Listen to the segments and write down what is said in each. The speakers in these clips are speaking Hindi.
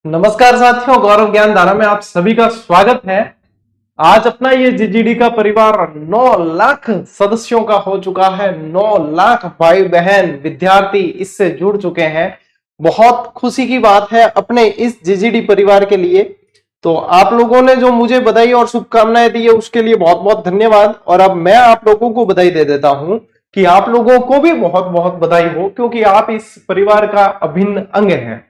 नमस्कार साथियों, गौरव ज्ञान धारा में आप सभी का स्वागत है। आज अपना ये जीजीडी का परिवार 9 लाख सदस्यों का हो चुका है। 9 लाख भाई बहन विद्यार्थी इससे जुड़ चुके हैं। बहुत खुशी की बात है अपने इस जीजीडी परिवार के लिए। तो आप लोगों ने जो मुझे बधाई और शुभकामनाएं दी है उसके लिए बहुत बहुत धन्यवाद। और अब मैं आप लोगों को बधाई दे देता हूं कि आप लोगों को भी बहुत बहुत बधाई हो, क्योंकि आप इस परिवार का अभिन्न अंग हैं।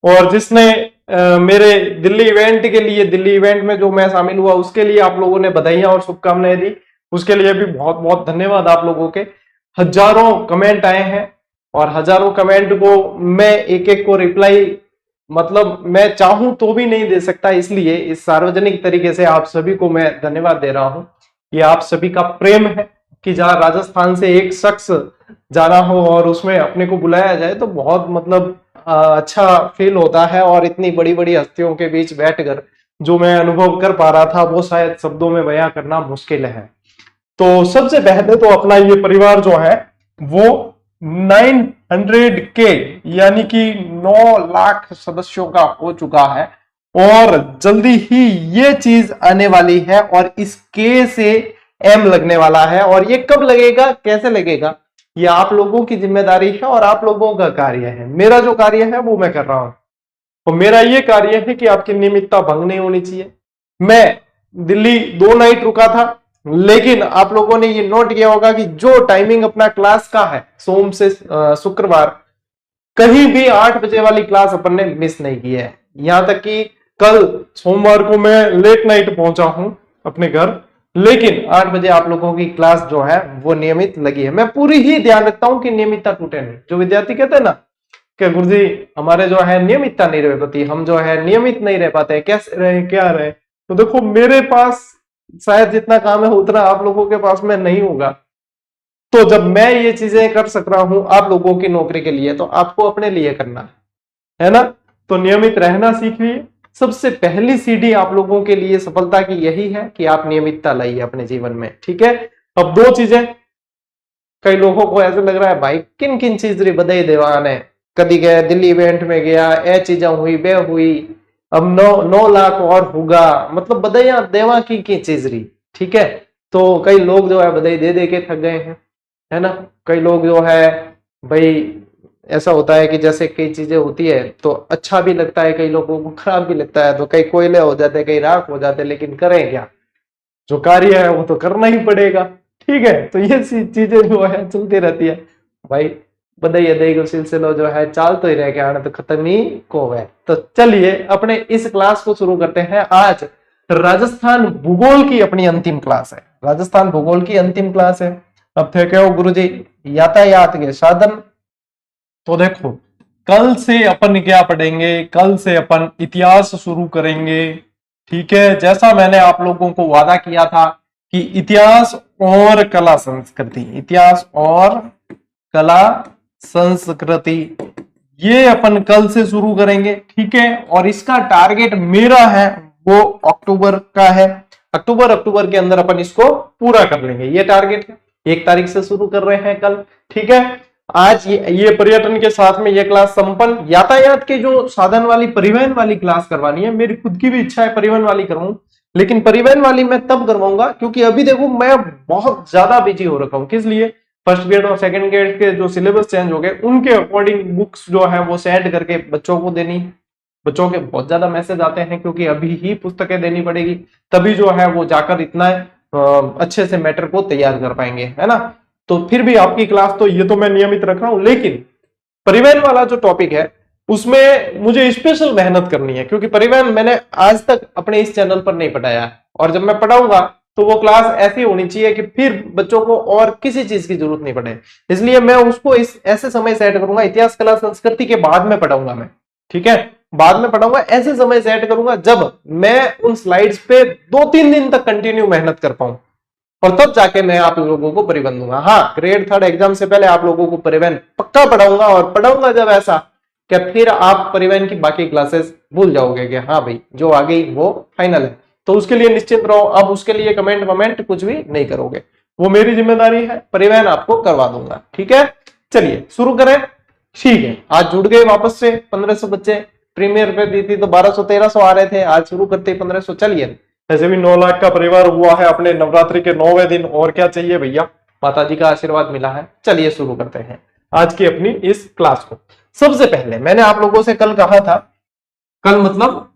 और जिसने मेरे दिल्ली इवेंट में जो मैं शामिल हुआ उसके लिए आप लोगों ने बधाइयां और शुभकामनाएं दी, उसके लिए भी बहुत बहुत धन्यवाद आप लोगों के। हजारों कमेंट आए हैं और हजारों कमेंट को मैं एक एक को रिप्लाई मैं चाहूं तो भी नहीं दे सकता, इसलिए इस सार्वजनिक तरीके से आप सभी को मैं धन्यवाद दे रहा हूं। ये आप सभी का प्रेम है कि जहां राजस्थान से एक शख्स जाना हो और उसमें अपने को बुलाया जाए तो बहुत अच्छा फील होता है। और इतनी बड़ी बड़ी हस्तियों के बीच बैठकर जो मैं अनुभव कर पा रहा था वो शायद शब्दों में बयां करना मुश्किल है। तो सबसे पहले तो अपना ये परिवार जो है वो 900 के यानी कि 9 लाख सदस्यों का हो चुका है और जल्दी ही ये चीज आने वाली है और इस के से एम लगने वाला है। और ये कब लगेगा, कैसे लगेगा, ये आप लोगों की जिम्मेदारी है और आप लोगों का कार्य है। मेरा जो कार्य है वो मैं कर रहा हूं। तो मेरा ये कार्य है कि आपकी नियमितता भंग नहीं होनी चाहिए। मैं दिल्ली 2 नाइट रुका था, लेकिन आप लोगों ने ये नोट किया होगा कि जो टाइमिंग अपना क्लास का है सोम से शुक्रवार, कहीं भी 8 बजे वाली क्लास अपन ने मिस नहीं की है। यहां तक कि कल सोमवार को मैं लेट नाइट पहुंचा हूं अपने घर, लेकिन 8 बजे आप लोगों की क्लास जो है वो नियमित लगी है। मैं पूरी ही ध्यान रखता हूं कि नियमितता टूटे नहीं। जो विद्यार्थी कहते हैं ना कि गुरुजी हमारे जो है नियमितता नहीं रह पाती, हम जो है नियमित नहीं रह पाते, कैसे रहे क्या रहे, तो देखो मेरे पास शायद जितना काम है उतना आप लोगों के पास में नहीं होगा। तो जब मैं ये चीजें कर सक रहा हूं आप लोगों की नौकरी के लिए, तो आपको अपने लिए करना है ना। तो नियमित रहना सीखिए। सबसे पहली सीढ़ी आप लोगों के लिए सफलता की यही है कि आप नियमितता लाइए अपने जीवन में, ठीक है। अब 2 चीजें, कई लोगों को ऐसे लग रहा है भाई किन किन चीज री बधाई देवान है, कभी गया दिल्ली इवेंट में गया, ए चीजा हुई बे हुई, अब 9 लाख और होगा, मतलब बधाइयां देवा की चीज रही, ठीक है। तो कई लोग जो है बधाई दे दे के थक गए हैं, है ना। कई लोग जो है भाई ऐसा होता है कि जैसे कई चीजें होती है तो अच्छा भी लगता है, कई लोगों को खराब भी लगता है, तो कई कोयले हो जाते हैं, कई राख हो जाते हैं, लेकिन करें क्या, जो कार्य है वो तो करना ही पड़ेगा, ठीक है। तो ये चीजें जो है चलती रहती है भाई। बधाई अदाई का सिलसिला जो है चाल तो ही रह गया, तो खत्म ही को है। तो चलिए अपने इस क्लास को शुरू करते हैं। आज राजस्थान भूगोल की अपनी अंतिम क्लास है। राजस्थान भूगोल की अंतिम क्लास है। अब थे क्या गुरुजी यातायात के साधन, तो देखो कल से अपन क्या पढ़ेंगे, कल से अपन इतिहास शुरू करेंगे, ठीक है। जैसा मैंने आप लोगों को वादा किया था कि इतिहास और कला संस्कृति, इतिहास और कला संस्कृति ये अपन कल से शुरू करेंगे, ठीक है। और इसका टारगेट मेरा है वो अक्टूबर का है। अक्टूबर के अंदर अपन इसको पूरा कर लेंगे, ये टारगेट है। 1 तारीख से शुरू कर रहे हैं कल, ठीक है। आज ये पर्यटन के साथ में ये क्लास संपन्न। यातायात के जो साधन वाली परिवहन वाली क्लास करवानी है, मेरी खुद की भी इच्छा है परिवहन वाली करूं, लेकिन परिवहन वाली मैं तब करवाऊंगा क्योंकि अभी देखो मैं बहुत ज्यादा बिजी हो रखा हूं। किस लिए, फर्स्ट ग्रेड और सेकंड ग्रेड के जो सिलेबस चेंज हो गए उनके अकॉर्डिंग बुक्स जो है वो सेंड करके बच्चों को देनी। बच्चों के बहुत ज्यादा मैसेज आते हैं क्योंकि अभी ही पुस्तकें देनी पड़ेगी, तभी जो है वो जाकर इतना अच्छे से मैटर को तैयार कर पाएंगे, है ना। तो फिर भी आपकी क्लास तो ये तो मैं नियमित रख रहा हूं, लेकिन परिवहन वाला जो टॉपिक है उसमें मुझे स्पेशल मेहनत करनी है, क्योंकि परिवहन मैंने आज तक अपने इस चैनल पर नहीं पढ़ाया। और जब मैं पढ़ाऊंगा तो वो क्लास ऐसी होनी चाहिए कि फिर बच्चों को और किसी चीज की जरूरत नहीं पड़े। इसलिए मैं उसको इस ऐसे समय सेट करूंगा, इतिहास कला संस्कृति के बाद में पढ़ाऊंगा मैं, ठीक है। बाद में पढ़ाऊंगा, ऐसे समय सेट करूंगा जब मैं उन स्लाइड्स पे 2-3 दिन तक कंटिन्यू मेहनत कर पाऊं, और तब जाके मैं आप लोगों को परिवहन दूंगा। हाँ, ग्रेड 3 एग्जाम से पहले आप लोगों को परिवहन पक्का पढ़ाऊंगा, और पढ़ाऊंगा जब ऐसा कि फिर आप परिवहन की बाकी क्लासेस भूल जाओगे कि हाँ भाई जो आ गई वो फाइनल है। तो उसके लिए निश्चिंत रहो, अब उसके लिए कमेंट कुछ भी नहीं करोगे, वो मेरी जिम्मेदारी है, परिवहन आपको करवा दूंगा, ठीक है। चलिए शुरू करें, ठीक है। आज जुड़ गए वापस से 1500 बच्चे। प्रीमियर पे दी थी तो 1200-1300 आ रहे थे, आज शुरू करते 1500। चलिए, ऐसे भी 9 लाख का परिवार हुआ है अपने नवरात्रि के 9वें दिन, और क्या चाहिए भैया, माता जी का आशीर्वाद मिला है। चलिए शुरू करते हैं आज की अपनी इस क्लास को। सबसे पहले मैंने आप लोगों से कल कहा था, कल मतलब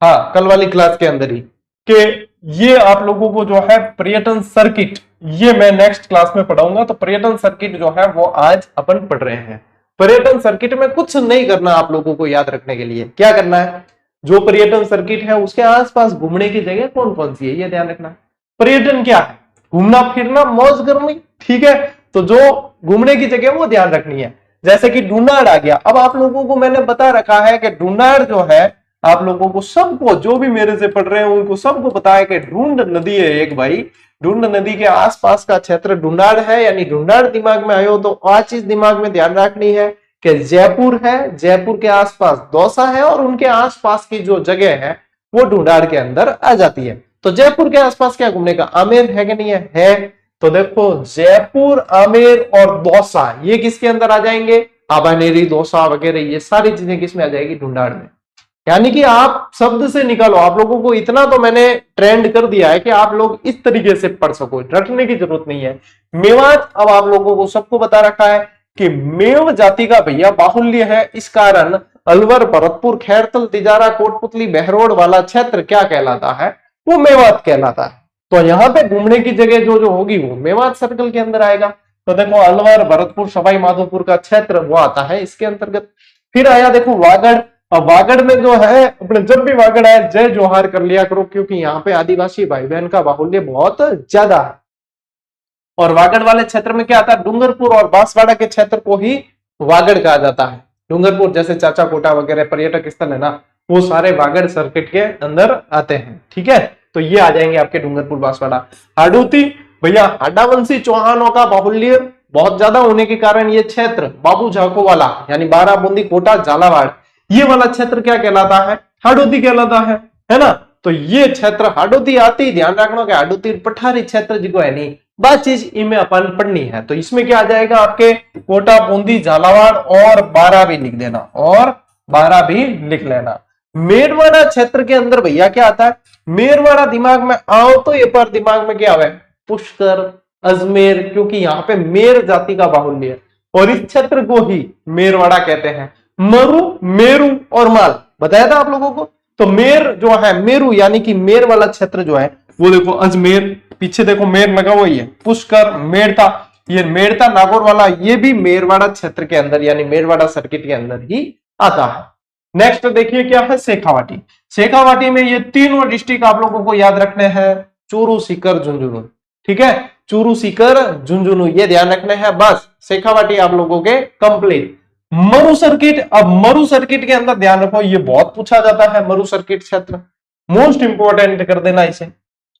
हाँ कल वाली क्लास के अंदर ही, कि ये आप लोगों को जो है पर्यटन सर्किट, ये मैं नेक्स्ट क्लास में पढ़ाऊंगा। तो पर्यटन सर्किट जो है वो आज अपन पढ़ रहे हैं। पर्यटन सर्किट में कुछ नहीं करना आप लोगों को याद रखने के लिए। क्या करना है, जो पर्यटन सर्किट है उसके आसपास घूमने की जगह कौन कौन सी है ये ध्यान रखना। पर्यटन क्या है, घूमना फिरना मौज करनी, ठीक है। तो जो घूमने की जगह वो ध्यान रखनी है। जैसे कि ढूंढाड़ आ गया। अब आप लोगों को मैंने बता रखा है कि ढूंढाड़ जो है, आप लोगों को सबको, जो भी मेरे से पढ़ रहे हैं उनको सबको पता है कि ढूंढ नदी है एक भाई। ढूंढ नदी के आसपास का क्षेत्र ढूंढाड़ है, यानी ढूंढाड़ दिमाग में आयो तो आज चीज दिमाग में ध्यान रखनी है कि जयपुर है, जयपुर के आसपास दौसा है और उनके आसपास की जो जगह है वो ढूंढाड़ के अंदर आ जाती है। तो जयपुर के आसपास क्या घूमने का, आमेर है कि नहीं है, है। तो देखो जयपुर, आमेर और दौसा ये किसके अंदर आ जाएंगे, आबानेरी, दौसा वगैरह, ये सारी चीजें किसमें आ जाएगी, ढूंढाड़ में। यानी कि आप शब्द से निकालो, आप लोगों को इतना तो मैंने ट्रेंड कर दिया है कि आप लोग इस तरीके से पढ़ सको, रटने की जरूरत नहीं है। मेवात, अब आप लोगों को सबको बता रखा है कि मेव जाति का भैया बाहुल्य है, इस कारण अलवर, भरतपुर, खैरतल, तिजारा, कोटपुतली, बहरोड वाला क्षेत्र क्या कहलाता है, वो मेवात कहलाता है। तो यहाँ पे घूमने की जगह जो जो होगी वो मेवात सर्कल के अंदर आएगा। तो देखो अलवर, भरतपुर, सवाई माधोपुर का क्षेत्र वो आता है इसके अंतर्गत। फिर आया देखो वागड़। अब वागड़ में जो है अपने, जब भी वागड़ आए जय जोहार कर लिया करो, क्योंकि यहाँ पे आदिवासी भाई बहन का बाहुल्य बहुत ज्यादा है। और वागड़ वाले क्षेत्र में क्या आता है, डूंगरपुर और बांसवाड़ा के क्षेत्र को ही वागड़ कहा जाता है। डूंगरपुर जैसे चाचा कोटा वगैरह पर्यटक स्थल है ना, वो सारे वागड़ सर्किट के अंदर आते हैं, ठीक है। तो ये आ जाएंगे आपके डूंगरपुर, बांसवाड़ा। हाडूती भैया, हाडावंशी चौहानों का बाहुल्य बहुत ज्यादा होने के कारण ये क्षेत्र बाबू झाको वाला, यानी बाराबूंदी, कोटा, झालावाड़, ये वाला क्षेत्र क्या कहलाता है, हाडोती कहलाता है ना। तो ये क्षेत्र हाडोती आती, ध्यान रखना कि हाडोती पठारी क्षेत्र जिको है नहीं, बात चीज इनमें अपन पढ़नी है। तो इसमें क्या आ जाएगा आपके, कोटा, बूंदी, झालावाड़ और 12 भी लिख देना, और 12 भी लिख लेना। मेरवाड़ा क्षेत्र के अंदर भैया क्या आता है, मेरवाड़ा दिमाग में आओ तो ये पर दिमाग में क्या है, पुष्कर, अजमेर, क्योंकि यहाँ पे मेर जाति का बाहुल्य है और इस क्षेत्र को ही मेरवाड़ा कहते हैं। मरु, मेरू और माल बताया था आप लोगों को। तो मेर जो है, मेरू यानी कि मेर वाला क्षेत्र जो है वो देखो अजमेर, पीछे देखो मेर लगा हुआ ही है, पुष्कर, मेड़ता, ये मेड़ता नागौर वाला ये भी मेरवाड़ा क्षेत्र के अंदर यानी मेरवाड़ा सर्किट के अंदर ही आता है। नेक्स्ट देखिए क्या है, शेखावाटी। शेखावाटी में ये तीनों डिस्ट्रिक्ट आप लोगों को याद रखने हैं, चूरू, सीकर, झुंझुनू, ठीक है। चूरू, सीकर, झुंझुनू ये ध्यान रखने हैं, बस शेखावाटी आप लोगों के कंप्लीट। मरु सर्किट, अब मरु सर्किट के अंदर ध्यान रखो, ये बहुत पूछा जाता है, मरु सर्किट क्षेत्र मोस्ट इंपोर्टेंट कर देना इसे।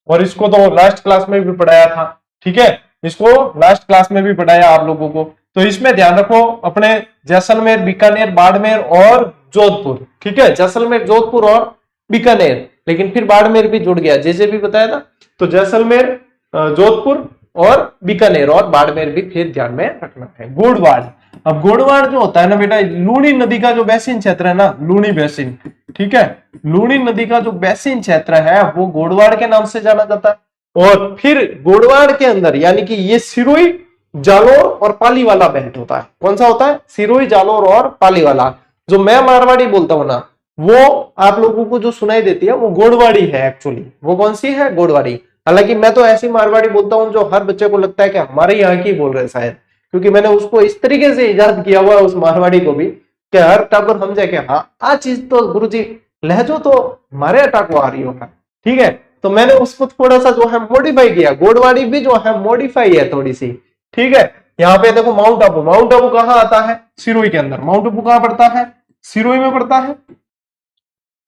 और इसको तो लास्ट क्लास में भी पढ़ाया था, ठीक है, इसको लास्ट क्लास में भी पढ़ाया आप लोगों को। तो इसमें ध्यान रखो अपने जैसलमेर, बीकानेर, बाड़मेर और जोधपुर, ठीक है, जैसलमेर, जोधपुर और बीकानेर, लेकिन फिर बाड़मेर भी जुड़ गया, जैसे भी बताया था। तो जैसलमेर, जोधपुर और बीकानेर और बाड़मेर भी फिर ध्यान में रखना है। गोडवाड़, अब गोडवाड़ जो होता है ना बेटा, लूनी नदी का जो बेसिन क्षेत्र है ना, लूनी बेसिन, ठीक है, लूनी नदी का जो बेसिन क्षेत्र है वो गोडवाड़ के नाम से जाना जाता है। और फिर गोडवाड़ के अंदर यानी कि ये सिरोही, जालोर और पाली वाला बेल्ट होता है। कौन सा होता है, सिरोही, जालोर और पाली वाला। जो मैं मारवाड़ी बोलता हूं ना, वो आप लोगों को जो सुनाई देती है वो गोडवाड़ी है एक्चुअली। वो कौन सी है, गोडवाड़ी। हालांकि मैं तो ऐसी मारवाड़ी बोलता हूं जो हर बच्चे को लगता है कि हमारे यहाँ की बोल रहे शायद, क्योंकि मैंने उसको इस तरीके से इजाद किया हुआ है उस मारवाड़ी को भी कि हर टाबर समझे कि हाँ आ चीज तो गुरुजी लहजो तो हमारे अटैक आ रही होगा, ठीक है। तो मैंने उसको थोड़ा सा जो है मॉडिफाई किया, गोडवाड़ी भी जो है मॉडिफाई है थोड़ी सी, ठीक है। यहाँ पे देखो माउंट आबू, माउंट आबू कहाँ आता है, सिरोही के अंदर। माउंट आबू कहाँ पड़ता है, सिरोही में पड़ता है।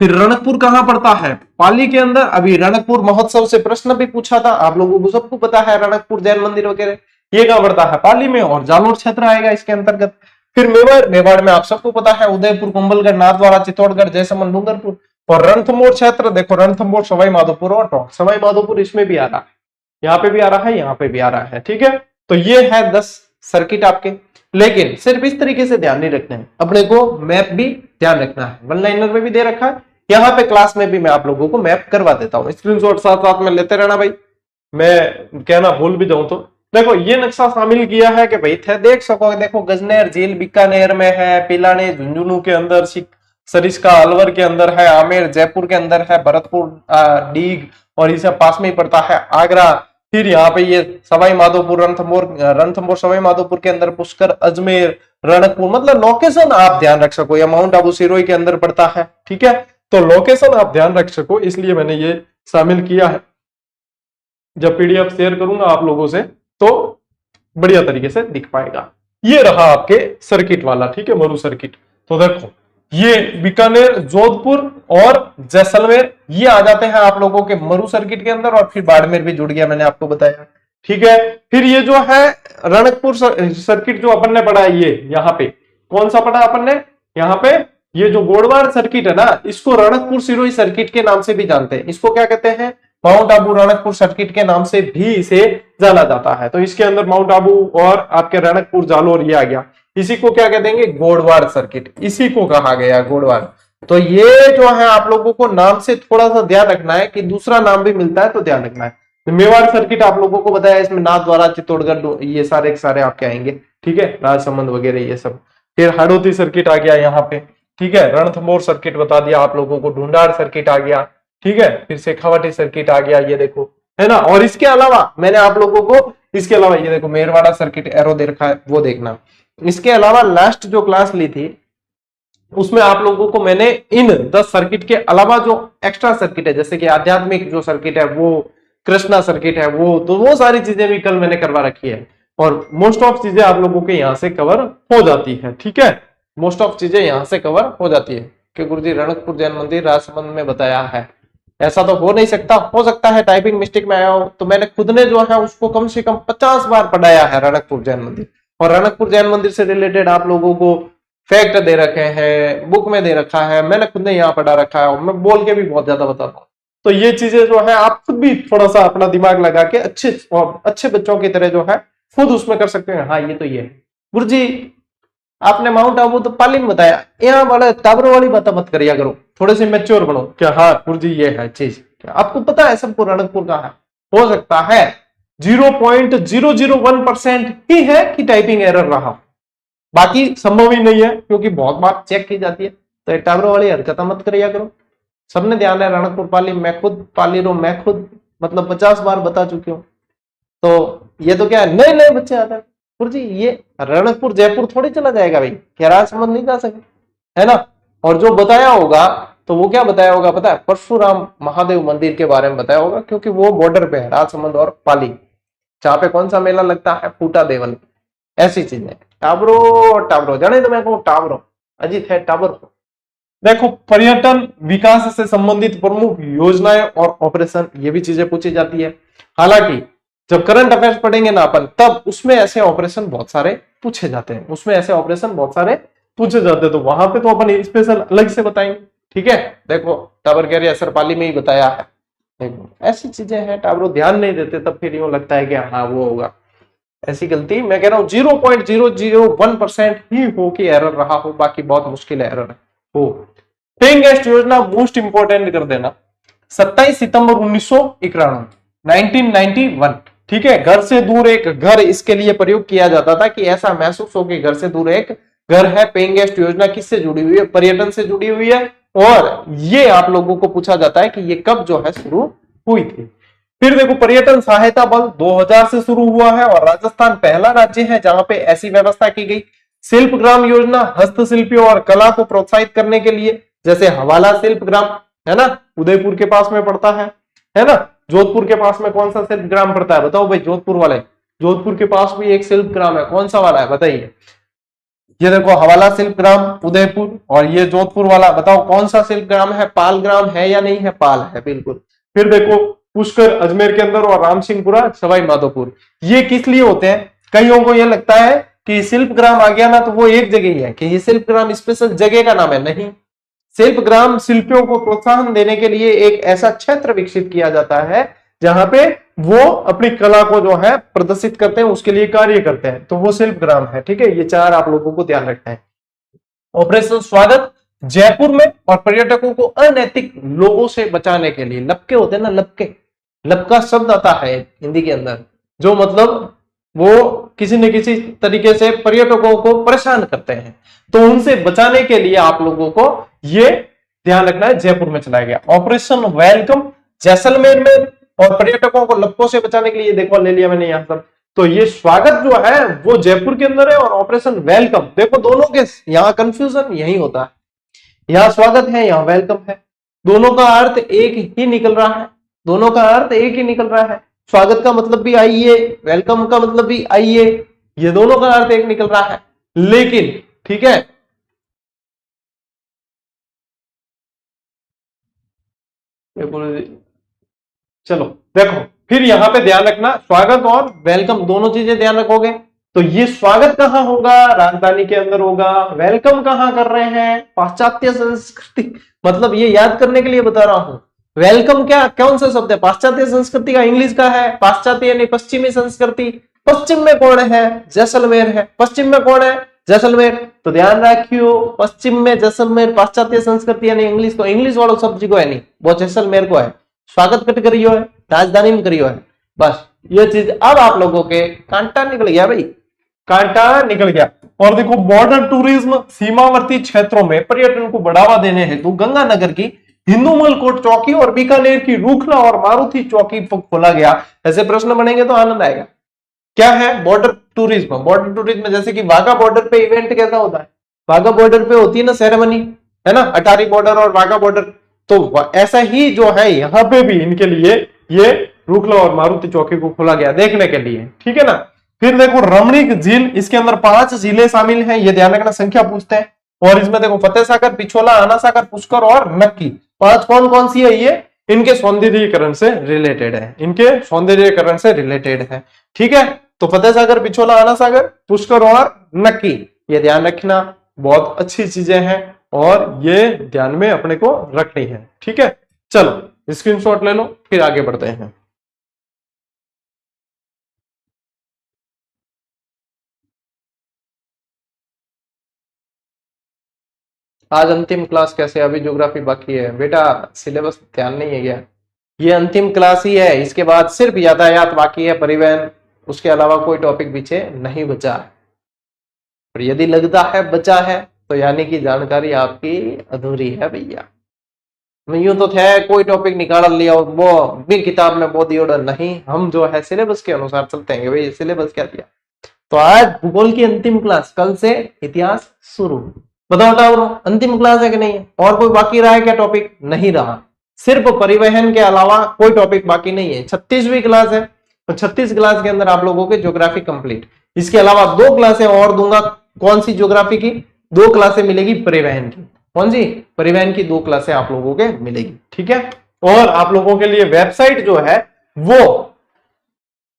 फिर रणकपुर कहाँ पड़ता है, पाली के अंदर। अभी रणकपुर महोत्सव से प्रश्न भी पूछा था, आप लोगों को सबको पता है, रणकपुर जैन मंदिर वगैरह ये कहाँ पड़ता है, पाली में। और जालोर क्षेत्र आएगा इसके अंतर्गत। फिर मेवाड़, मेवाड़ में आप सबको पता है उदयपुर, कुंभलगढ़, नाथद्वारा, चित्तौड़गढ़, जयसमंद, डूंगरपुर। और रणथंभौर क्षेत्र देखो, रणथंभौर, सवाई माधोपुर और टोंक। सवाई माधोपुर इसमें भी आ रहा है, यहाँ पे भी आ रहा है, यहाँ पे भी आ रहा है, ठीक है। तो ये है 10 सर्किट आपके। लेकिन सिर्फ इस तरीके से ध्यान नहीं रखना है, अपने को मैप भी ध्यान रखना है। वन लाइनर में भी दे रखा है, यहाँ पे क्लास में भी मैं आप लोगों को मैप करवा देता हूँ। स्क्रीनशॉट साथ साथ में लेते रहना भाई, मैं कहना भूल भी जाऊं तो। देखो ये नक्शा शामिल किया है कि भाई थे देख सको, देखो गजनेर झील बीकानेर में है, पिलानी झुंझुनू के अंदर, सरिस्का अलवर के अंदर है, आमेर जयपुर के अंदर है, भरतपुर डीग और इसे पास में ही पड़ता है आगरा। फिर यहाँ पे ये सवाई माधोपुर, रणथंभौर सवाई माधोपुर के अंदर, पुष्कर, अजमेर, रणकपुर, मतलब लोकेशन आप ध्यान रख सको। या माउंट आबू सिरोही के अंदर पड़ता है, ठीक है, तो लोकेशन आप ध्यान रख सको, इसलिए मैंने ये शामिल किया है। जब पीडीएफ शेयर करूंगा आप लोगों से तो बढ़िया तरीके से दिख पाएगा। ये रहा आपके सर्किट वाला, ठीक है, मरु सर्किट। तो देखो ये बीकानेर, जोधपुर और जैसलमेर ये आ जाते हैं आप लोगों के मरु सर्किट के अंदर, और फिर बाड़मेर भी जुड़ गया, मैंने आपको बताया, ठीक है। फिर ये जो है रणकपुर सर्किट जो अपन ने पढ़ा है, ये यहाँ पे कौन सा पढ़ा अपन ने, यहाँ पे ये जो गोडवार सर्किट है ना, इसको रणकपुर सिरोही सर्किट के नाम से भी जानते हैं। इसको क्या कहते हैं, माउंट आबू रणकपुर सर्किट के नाम से भी इसे जाना जाता है। तो इसके अंदर माउंट आबू और आपके रणकपुर जालोर ये आ गया, इसी को क्या कह देंगे, गोडवार सर्किट, इसी को कहा गया गोडवार। तो ये जो है आप लोगों को नाम से थोड़ा सा ध्यान रखना है कि दूसरा नाम भी मिलता है तो ध्यान रखना है। मेवाड़ सर्किट आप लोगों को बताया, इसमें नाथद्वारा, चित्तौड़गढ़ ये सारे आपके आएंगे, ठीक है, राजसमंद वगैरह ये सब। फिर हाड़ौती सर्किट आ गया यहाँ पे, ठीक है, रणथंभौर सर्किट बता दिया आप लोगों को, ढूंढाड़ सर्किट आ गया, ठीक है, फिर शेखावाटी सर्किट आ गया, ये देखो, है ना। और इसके अलावा मैंने आप लोगों को इसके अलावा ये देखो मेरवाड़ा सर्किट एरो दे रखा है, वो देखना। इसके अलावा लास्ट जो क्लास ली थी उसमें आप लोगों को मैंने इन 10 सर्किट के अलावा जो एक्स्ट्रा सर्किट है, जैसे कि आध्यात्मिक जो सर्किट है वो, कृष्णा सर्किट है वो, तो वो सारी चीजें भी कल मैंने करवा रखी है, और मोस्ट ऑफ चीजें आप लोगों के यहाँ से कवर हो जाती है, ठीक है, मोस्ट ऑफ चीजें यहाँ से कवर हो जाती है कि गुरुजी रणकपुर जैन मंदिर राजसमंद में बताया है। ऐसा तो हो नहीं सकता, हो सकता है टाइपिंग मिस्टेक में आया हो, तो मैंने खुद ने जो है उसको कम से कम 50 बार पढ़ाया है रणकपुर जैन मंदिर। और रणकपुर जैन मंदिर से रिलेटेड आप लोगों को फैक्ट दे रखे हैं, बुक में दे रखा है, मैंने खुद ने यहाँ पढ़ा रखा है, और मैं बोल के भी बहुत ज्यादा बताता हूँ। तो ये चीजें जो है आप खुद भी थोड़ा सा अपना दिमाग लगा के अच्छे बच्चों की तरह जो है खुद उसमें कर सकते हैं। हाँ ये तो ये है गुरुजी, आपने माउंट आबू तो पाली में बताया, यहाँ वाले टावरों वाली बात मत करिया करो, थोड़े से मेच्योर बनो। क्या हाँ गुरुजी ये है चीज, आपको पता है सबको रणकपुर का है, हो सकता है 0.001% ही है कि टाइपिंग एरर रहा, बाकी संभव ही नहीं है, क्योंकि बहुत बार चेक की जाती है। तो टावरों वाली हरकत मत करिया करो, सबने ध्यान है। रणकपुर पाली, मैं खुद पाली रो, मैं खुद मतलब 50 बार बता चुकी हूँ। तो ये तो क्या है, नए नए बच्चे आते हैं, गुरुजी ये रणकपुर जयपुर थोड़ी चला जाएगा भाई, क्या राजसमंद नहीं जा सके, है ना। और जो बताया होगा तो वो क्या बताया होगा पता है, परशुराम महादेव मंदिर के बारे में बताया होगा, क्योंकि वो बॉर्डर पे है राजसमंद और पाली, जहां पे कौन सा मेला लगता है, फूटा देवल, ऐसी चीजें। टावरो जाने तो मैं कहूँ टावरो, अजीत है टावर। देखो पर्यटन विकास से संबंधित प्रमुख योजनाएं और ऑपरेशन, ये भी चीजें पूछी जाती है। हालांकि जब करंट अफेयर्स पढ़ेंगे ना अपन, तब उसमें ऐसे ऑपरेशन बहुत सारे पूछे जाते हैं, उसमें ऐसे ऑपरेशन बहुत सारे पूछे जाते हैं, तो वहां पे तो अपन स्पेशल अलग से बताएंगे, ठीक है। देखो टावर कह रही है सरपाली में ही बताया है, देखो ऐसी चीजें हैं, टावरों ध्यान नहीं देते, तब फिर यूं लगता है कि हाँ वो होगा। ऐसी गलती मैं कह रहा हूँ 0.001% ही हो कि एरर रहा हो, बाकी बहुत मुश्किल एरर हो। पेइंग गेस्ट योजना मोस्ट इंपोर्टेंट कर देना, 27 सितंबर 1991, ठीक है। घर से दूर एक घर, इसके लिए प्रयोग किया जाता था कि ऐसा महसूस हो कि घर से दूर एक घर है। पेइंग गेस्ट योजना किससे जुड़ी हुई है, पर्यटन से जुड़ी हुई है, और ये आप लोगों को पूछा जाता है कि ये कब जो है शुरू हुई थी। फिर देखो पर्यटन सहायता बल 2000 से शुरू हुआ है, और राजस्थान पहला राज्य है जहां पे ऐसी व्यवस्था की गई। शिल्प ग्राम योजना हस्तशिल्पियों और कला को प्रोत्साहित करने के लिए, जैसे हवाला शिल्प ग्राम है ना, उदयपुर के पास में पड़ता है ना। जोधपुर के पास में कौन सा शिल्प ग्राम पड़ता है, बताओ भाई, जोधपुर वाले, जोधपुर के पास भी एक शिल्प ग्राम है, कौन सा वाला है बताइए। ये देखो हवाला शिल्प ग्राम उदयपुर, और ये जोधपुर वाला, बताओ कौन सा शिल्प ग्राम है, पाल ग्राम है या नहीं है, पाल है बिल्कुल। फिर देखो पुष्कर अजमेर के अंदर, और राम सिंहपुरा सवाई माधोपुर, ये किस लिए होते हैं, कईयों को ये लगता है कि शिल्प ग्राम आ गया ना तो वो एक जगह ही है, कि ये शिल्प ग्राम स्पेशल जगह का नाम है, नहीं। शिल्प ग्राम शिल्पियों को प्रोत्साहन देने के लिए एक ऐसा क्षेत्र विकसित किया जाता है जहां पे वो अपनी कला को जो है प्रदर्शित करते हैं, उसके लिए कार्य करते हैं, तो वो शिल्पग्राम है। ठीक है, ये 4 आप लोगों को ध्यान रखना है। ऑपरेशन स्वागत जयपुर में और पर्यटकों को अनैतिक लोगों से बचाने के लिए, लपके होते हैं ना, लपके, लपका शब्द आता है हिंदी के अंदर, जो मतलब वो किसी न किसी तरीके से पर्यटकों को परेशान करते हैं, तो उनसे बचाने के लिए आप लोगों को ये ध्यान रखना है, जयपुर में चलाया गया। ऑपरेशन वेलकम जैसलमेर में और पर्यटकों को लपकों से बचाने के लिए, देखो ले लिया मैंने यहां पर, तो ये स्वागत जो है वो जयपुर के अंदर है, और ऑपरेशन वेलकम, देखो दोनों के यहां कंफ्यूजन यही होता है, यहां स्वागत है, यहां वेलकम है, दोनों का अर्थ एक ही निकल रहा है, दोनों का अर्थ एक ही निकल रहा है। स्वागत का मतलब भी आइए, वेलकम का मतलब भी आइए, ये दोनों का अर्थ एक निकल रहा है। लेकिन ठीक है, चलो देखो, फिर यहां पे ध्यान रखना, स्वागत और वेलकम दोनों चीजें ध्यान रखोगे, तो ये स्वागत कहां होगा, राजधानी के अंदर होगा। वेलकम कहां कर रहे हैं, पाश्चात्य संस्कृति, मतलब ये याद करने के लिए बता रहा हूं। वेलकम क्या, कौन सा शब्द है, पाश्चात्य संस्कृति का इंग्लिश का है, पाश्चात्य यानी पश्चिमी संस्कृति, पश्चिम में कौन है, जैसलमेर है, पश्चिम में कौन है, जैसलमेर, तो ध्यान रखियो, पश्चिम में जैसलमेर, पाश्चात्य संस्कृति यानी इंग्लिश को, इंग्लिश वालों सब्जी को है नहीं, वो जैसलमेर को है, स्वागत कट करियो है, राजधानी में करियो है, बस ये चीज। अब आप लोगों के कांटा निकल गया भाई, कांटा निकल गया। और देखो, बॉर्डर टूरिज्म, सीमावर्ती क्षेत्रों में पर्यटन को बढ़ावा देने हेतु गंगानगर की हिंदूमल कोट चौकी और बीकानेर की रूखला और मारुति चौकी पर खोला गया। ऐसे प्रश्न बनेंगे तो आनंद आएगा। क्या है बॉर्डर टूरिज्म, बॉर्डर टूरिज्म जैसे कि वाघा बॉर्डर पे इवेंट कैसा होता है, वाघा बॉर्डर पे होती है ना सेरेमनी, है ना, अटारी बॉर्डर और वाघा बॉर्डर, तो ऐसा ही जो है यहाँ पे भी इनके लिए ये रूखला और मारुति चौकी को खोला गया देखने के लिए। ठीक है ना। फिर देखो रमणीक झील, इसके अंदर 5 झीलें शामिल हैं, ये ध्यान रखना, संख्या पूछते हैं। और इसमें देखो फतेह सागर, पिछोला, आना सागर, पुष्कर और नक्की, 5 कौन कौन सी है, ये इनके सौंदर्यीकरण से रिलेटेड है, इनके सौंदर्यीकरण से रिलेटेड है। ठीक है, तो फतेह सागर, पिछोला, आना सागर, पुष्कर और नक्की, ये ध्यान रखना, बहुत अच्छी चीजें हैं और ये ध्यान में अपने को रखनी है। ठीक है, चलो स्क्रीनशॉट ले लो, फिर आगे बढ़ते हैं। आज अंतिम क्लास कैसे, अभी ज्योग्राफी बाकी है बेटा, सिलेबस ध्यान नहीं है क्या, ये अंतिम क्लास ही है, इसके बाद सिर्फ यातायात बाकी है, परिवहन, उसके अलावा कोई टॉपिक पीछे नहीं बचा है। और यदि लगता है बचा है तो यानी कि जानकारी आपकी अधूरी है भैया। यूं तो थे कोई टॉपिक निकाल लिया और वो भी किताब में वो दिया, नहीं, हम जो है सिलेबस के अनुसार चलते हैं भाई, सिलेबस क्या दिया। तो आज भूगोल की अंतिम क्लास, कल से इतिहास शुरू। बताओ अंतिम क्लास है कि नहीं है, और कोई बाकी रहा है क्या टॉपिक, नहीं रहा, सिर्फ परिवहन के अलावा कोई टॉपिक बाकी नहीं है। 36वीं क्लास है, तो 36 क्लास के अंदर आप लोगों के ज्योग्राफी कंप्लीट, इसके अलावा 2 क्लासें और दूंगा, कौन सी, ज्योग्राफी की 2 क्लासें मिलेगी, परिवहन की, कौन सी, परिवहन की 2 क्लासें आप लोगों के मिलेगी। ठीक है, और आप लोगों के लिए वेबसाइट जो है वो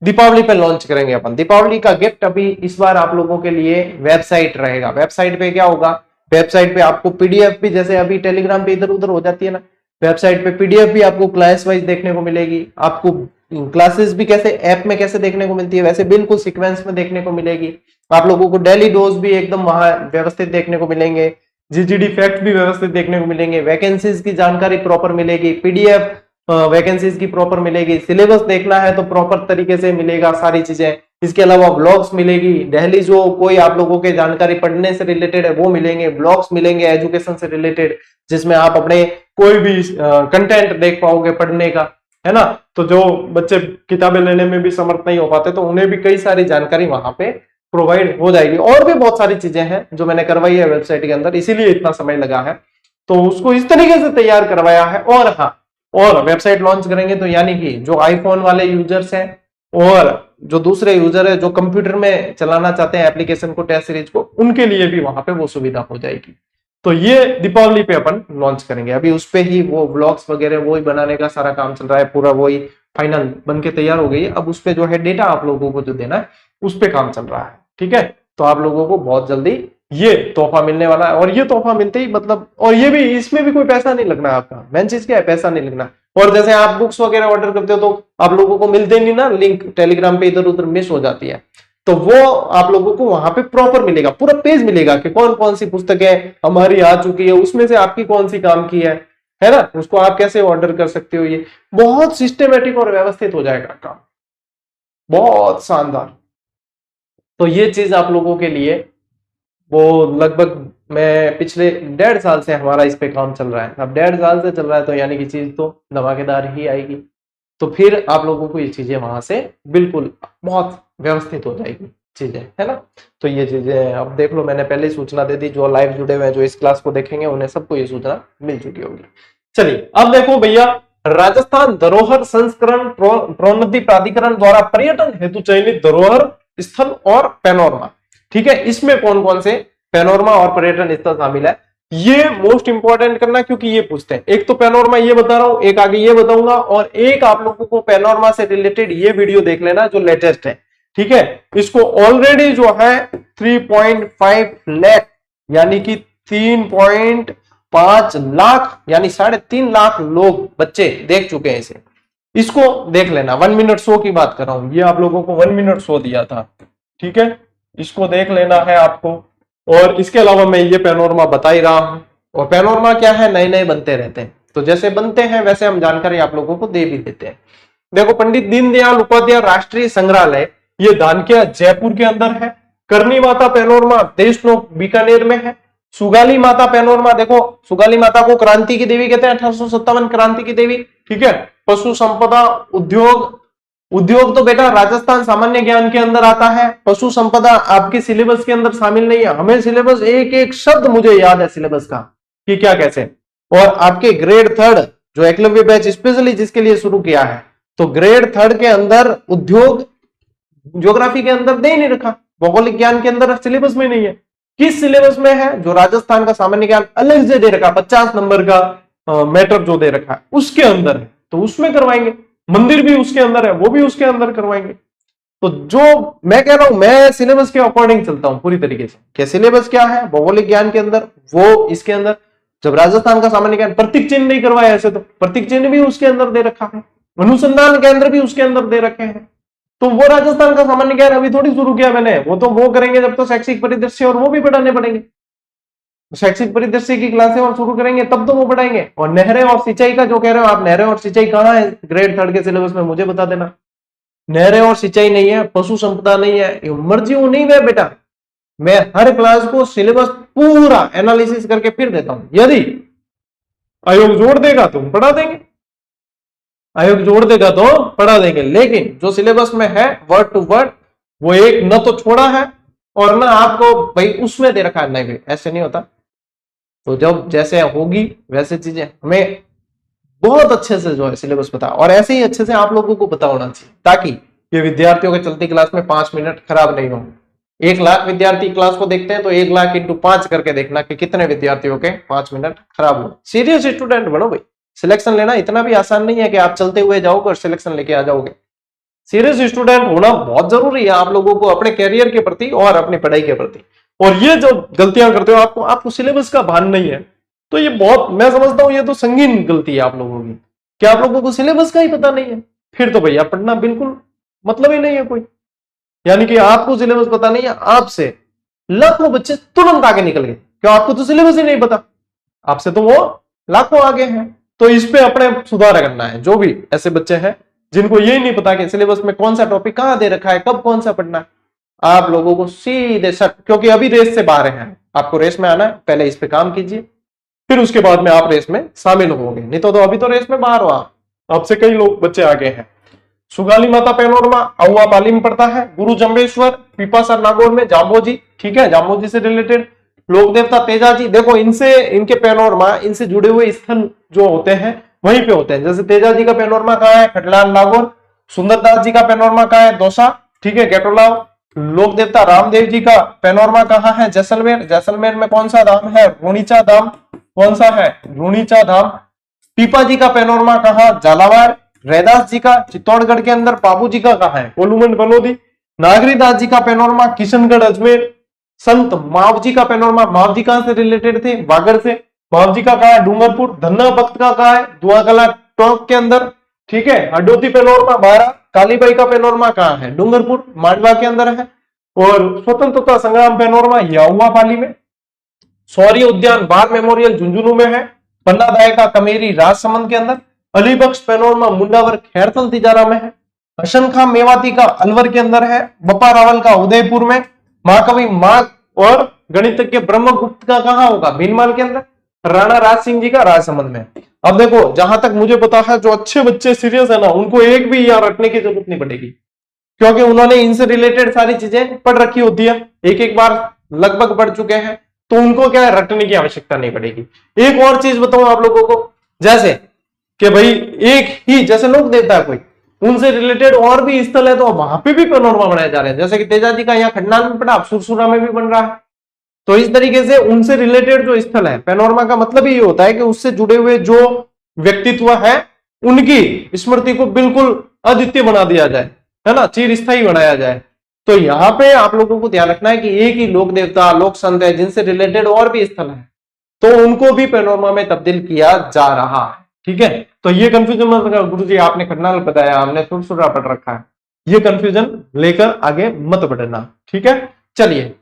दीपावली पे लॉन्च करेंगे अपन, दीपावली का गिफ्ट अभी इस बार आप लोगों के लिए वेबसाइट रहेगा। वेबसाइट पे क्या होगा, वेबसाइट पे आपको पीडीएफ भी, जैसे अभी टेलीग्राम पे इधर उधर हो जाती है ना, वेबसाइट पे पीडीएफ भी आपको क्लास वाइज देखने को मिलेगी, आपको क्लासेस भी कैसे ऐप में कैसे देखने को मिलती है वैसे बिल्कुल सीक्वेंस में देखने को मिलेगी। आप लोगों को डेली डोज भी एकदम वहां व्यवस्थित देखने को मिलेंगे, जीजीडी फैक्ट भी व्यवस्थित देखने को मिलेंगे, वैकेंसीज की जानकारी प्रॉपर मिलेगी, पीडीएफ वैकेंसीज की प्रॉपर मिलेगी, सिलेबस देखना है तो प्रॉपर तरीके से मिलेगा सारी चीजें। इसके अलावा ब्लॉग्स मिलेगी, डेली जो कोई आप लोगों के जानकारी पढ़ने से रिलेटेड है वो मिलेंगे, ब्लॉग्स मिलेंगे एजुकेशन से रिलेटेड, जिसमें आप अपने कोई भी कंटेंट देख पाओगे पढ़ने का, है ना। तो जो बच्चे किताबें लेने में भी समर्थ नहीं हो पाते तो उन्हें भी कई सारी जानकारी वहां पे प्रोवाइड हो जाएगी। और भी बहुत सारी चीजें हैं जो मैंने करवाई है वेबसाइट के अंदर, इसीलिए इतना समय लगा है, तो उसको इस तरीके से तैयार करवाया है। और हाँ, और वेबसाइट लॉन्च करेंगे तो यानी कि जो आईफोन वाले यूजर्स हैं और जो दूसरे यूजर है जो कंप्यूटर में चलाना चाहते हैं एप्लीकेशन को, टेस्ट सीरीज को, उनके लिए भी वहां पे वो सुविधा हो जाएगी। तो ये दीपावली पे अपन लॉन्च करेंगे, अभी उस पे ही वो ब्लॉग्स वगैरह वो ही बनाने का सारा काम चल रहा है, पूरा वही फाइनल बन के तैयार हो गई है। अब उस पे जो है डेटा आप लोगों को जो देना है उस पे काम चल रहा है। ठीक है, तो आप लोगों को बहुत जल्दी ये तोहफा मिलने वाला है। और ये तोहफा मिलते ही मतलब, और ये भी, इसमें भी कोई पैसा नहीं लगना आपका, मेन चीज क्या है, पैसा नहीं लगना, और जैसे आप बुक्स वगैरह ऑर्डर करते हो तो आप लोगों को मिलते नहीं ना, लिंक टेलीग्राम पे इधर उधर मिस हो जाती है, तो वो आप लोगों को वहां पे प्रॉपर मिलेगा, पूरा पेज मिलेगा कि कौन कौन सी पुस्तकें हमारी आ चुकी है, उसमें से आपकी कौन सी काम की है ना, उसको आप कैसे ऑर्डर कर सकते हो। ये बहुत सिस्टमेटिक और व्यवस्थित हो जाएगा काम, बहुत शानदार। तो ये चीज आप लोगों के लिए, वो लगभग मैं पिछले 1.5 साल से हमारा इस पे काम चल रहा है, अब 1.5 साल से चल रहा है तो यानी कि चीज तो धमाकेदार ही आएगी। तो फिर आप लोगों को ये चीजें वहां से बिल्कुल बहुत व्यवस्थित हो जाएगी चीजें, है ना। तो ये चीजें अब देख लो, मैंने पहले ही सूचना दे दी, जो लाइव जुड़े हुए हैं, जो इस क्लास को देखेंगे, उन्हें सबको ये सूचना मिल चुकी होगी। चलिए अब देखो भैया, राजस्थान धरोहर संस्करण प्रोन्नति प्राधिकरण द्वारा पर्यटन हेतु चयनित धरोहर स्थल और पैनोरमा, ठीक है, इसमें कौन कौन से पैनोरमा और पर्यटन स्थल शामिल है, ये मोस्ट इंपॉर्टेंट करना, क्योंकि ये पूछते हैं। एक तो पैनोरमा ये बता रहा हूं, एक आगे ये बताऊंगा, और एक आप लोगों को पैनोरमा से रिलेटेड ये वीडियो देख लेना जो लेटेस्ट है, ठीक है। इसको ऑलरेडी जो है 3.5 लाख यानी कि 3.5 लाख यानी 3.5 लाख लोग बच्चे देख चुके हैं इसे, इसको देख लेना। 1 मिनट शो की बात कर रहा हूं, ये आप लोगों को 1 मिनट शो दिया था, ठीक है, इसको देख लेना है आपको। और इसके अलावा मैं ये पैनोरमा बता ही रहा हूं, और पैनोरमा क्या है, नए नए बनते रहते हैं, तो जैसे बनते हैं वैसे हम जानकारी आप लोगों को दे भी देते हैं। देखो, पंडित दीनदयाल उपाध्याय राष्ट्रीय संग्रहालय, ये धानक्या जयपुर के अंदर है। करनी माता पैनोरमा देशनोक बीकानेर में है। सुगाली माता पैनोरमा, देखो सुगाली माता को क्रांति की देवी कहते हैं, 1857 क्रांति की देवी, ठीक है। पशु संपदा उद्योग तो बेटा राजस्थान सामान्य ज्ञान के अंदर आता है, पशु संपदा आपके सिलेबस के अंदर शामिल नहीं है। हमें सिलेबस एक एक शब्द मुझे याद है सिलेबस का कि क्या कैसे। और आपके ग्रेड 3 जो एकलव्य बैच स्पेशली जिसके लिए शुरू किया है, तो ग्रेड 3 के अंदर उद्योग ज्योग्राफी के अंदर दे नहीं रखा, भौगोलिक ज्ञान के अंदर सिलेबस में नहीं है। किस सिलेबस में है, जो राजस्थान का सामान्य ज्ञान अलग से दे रखा, 50 नंबर का मैटर जो दे रखा है उसके अंदर है, तो उसमें करवाएंगे। मंदिर भी उसके अंदर है, वो भी उसके अंदर करवाएंगे। तो जो मैं कह रहा हूं, मैं सिलेबस के अकॉर्डिंग चलता हूं पूरी तरीके से, क्या सिलेबस क्या है भौगोलिक ज्ञान के अंदर, वो इसके अंदर। जब राजस्थान का सामान्य ज्ञान प्रतीक चिन्ह नहीं करवाया ऐसे, तो प्रतीक चिन्ह भी उसके अंदर दे रखा है, अनुसंधान केंद्र भी उसके अंदर दे रखे हैं। तो वो राजस्थान का सामान्य ज्ञान अभी थोड़ी शुरू किया मैंने, वो तो वो करेंगे जब तो शैक्षिक परिदृश्य और वो भी पढ़ाने पड़ेंगे, शैक्षिक परिदृश्य की क्लासें और शुरू करेंगे तब तो वो पढ़ाएंगे। और नहरें और सिंचाई का जो कह रहे हो आप, नहरें और सिंचाई कहाँ है ग्रेड 3 के सिलेबस में, मुझे बता देना। नहरें और सिंचाई नहीं है, पशु संपदा नहीं है, मर्जी वो नहीं है बेटा। मैं हर क्लास को सिलेबस पूरा एनालिसिस करके फिर देता हूं। यदि आयोग जोड़ देगा तो पढ़ा देंगे, आयोग जोड़ देगा तो पढ़ा देंगे, लेकिन जो सिलेबस में है वर्ड टू वर्ड वो एक न तो छोड़ा है और ना आपको भाई उसमें दे रखा है, नहीं भाई ऐसे नहीं होता। तो जब जैसे होगी वैसे चीजें हमें बहुत अच्छे से जो है सिलेबस पता, और ऐसे ही अच्छे से आप लोगों को पता होना चाहिए, ताकि ये विद्यार्थियों के चलती क्लास में 5 मिनट खराब नहीं हो। 1 लाख विद्यार्थी क्लास को देखते हैं, तो 1 लाख इंटू 5 करके देखना कि कितने विद्यार्थियों के 5 मिनट खराब हो। सीरियस स्टूडेंट बनो भाई, सिलेक्शन लेना इतना भी आसान नहीं है कि आप चलते हुए जाओगे और सिलेक्शन लेके आ जाओगे। सीरियस स्टूडेंट होना बहुत जरूरी है आप लोगों को, अपने कैरियर के प्रति और अपनी पढ़ाई के प्रति। और ये जो गलतियां करते हो, आपको सिलेबस का भान नहीं है, तो ये बहुत, मैं समझता हूं ये तो संगीन गलती है आप लोगों की, कि आप लोगों को सिलेबस का ही पता नहीं है। फिर तो भैया पढ़ना बिल्कुल मतलब ही नहीं है कोई। यानी कि आपको सिलेबस पता नहीं है, आपसे लाखों बच्चे तुरंत आगे निकल गए, क्यों, आपको तो सिलेबस ही नहीं पता, आपसे तो वो लाखों आगे हैं। तो इस पे अपने सुधार करना है। जो भी ऐसे बच्चे हैं जिनको यही नहीं पता कि सिलेबस में कौन सा टॉपिक कहां दे रखा है, कब कौन सा पढ़ना है, आप लोगों को सीधे सट, क्योंकि अभी रेस से बाहर हैं, आपको रेस में आना है, पहले इस पे काम कीजिए, फिर उसके बाद में आप रेस में शामिल होंगे। नहीं तो अभी तो रेस में बाहर हो आप, आपसे कई लोग बच्चे आगे हैं। सुगाली माता पैनोरमा अहुआ पाली में पड़ता है। गुरु जम्बेश्वर पीपासर नागौर में जाम्बोजी, ठीक है, जाम्बोजी से रिलेटेड। लोक देवता तेजाजी, देखो इनसे, इनके पैनोरमा इनसे जुड़े हुए स्थल जो होते हैं वहीं पे होते हैं। जैसे तेजाजी का पैनोरमा कहाँ है, खटलान नागौर। सुंदरदास जी का पैनोरमा कहाँ है, दौसा, ठीक है, गेटोलाव। लोक देवता रामदेव जी का पैनोरमा कहाँ है, जैसलमेर। जैसलमेर में कौन सा धाम है, रूणीचा धाम, कौन सा है, रूणीचा धाम। पीपा जी का पैनोरमा कहाँ, झालावाड़। रैदास जी का चित्तौड़गढ़ के अंदर। बाबू जी का कहाँ है, कोलूमंड बलोदी। नागरीदास जी का पैनोरमा किशनगढ़ अजमेर। संत माव जी का पैनोरमा, माव जी कहां से रिलेटेड थे, बागर से। माव जी का कहा है, डूंगरपुर। धन्ना भक्त का कहा है, दुआकला टोंक के अंदर, ठीक है। हडोती पेनोरमा बारा, कालीबाई का पेनोरमा कहाँ है? डूंगरपुर मांडवा के अंदर है। और स्वतंत्रता संग्राम पेनोरमा याहुआ पाली में। शौर्य उद्यान बार मेमोरियल झुंझुनू में है। पन्नादाय का कमेरी राजसमंद के अंदर। अलीबख्श पेनोरमा मुंडावर खैरथल तिजारा में है। हसन खां मेवाती का अलवर के अंदर है। बप्पा रावल का उदयपुर में। महाकवि माघ और गणितज्ञ ब्रह्मगुप्त का कहां होगा? भीनमाल के अंदर। राणा राज सिंह जी का राजसमंद में। अब देखो, जहां तक मुझे पता है, जो अच्छे बच्चे सीरियस है ना, उनको एक भी यहाँ रटने की जरूरत नहीं पड़ेगी, क्योंकि उन्होंने इनसे रिलेटेड सारी चीजें पढ़ रखी होती है, एक बार लगभग पढ़ चुके हैं, तो उनको क्या है, रटने की आवश्यकता नहीं पड़ेगी। एक और चीज बताऊं आप लोगों को, जैसे कि भाई एक ही जैसे लोक देवता है कोई, उनसे रिलेटेड और भी स्थल है, तो वहां पे भी पेनोरमा बनाए जा रहे हैं। जैसे कि तेजाजी का यहाँ खंडाल में पड़ा, सुरसुरा में भी बन रहा है। तो इस तरीके से उनसे रिलेटेड जो स्थल है, पेनोरमा का मतलब ये होता है कि उससे जुड़े हुए जो व्यक्तित्व है, उनकी स्मृति को बिल्कुल अद्वितीय बना दिया जाए, है ना, चिर स्थायी बनाया जाए। तो यहाँ पे आप लोगों को ध्यान रखना है कि एक ही लोक देवता, लोक संत है, जिनसे रिलेटेड और भी स्थल है, तो उनको भी पेनोरमा में तब्दील किया जा रहा है, ठीक है। तो ये कंफ्यूजन मत रखना, गुरु जी आपने खन्नाल बताया, हमने सुरसुरा पढ़ रखा है, ये कंफ्यूजन लेकर आगे मत बढ़ना, ठीक है। चलिए,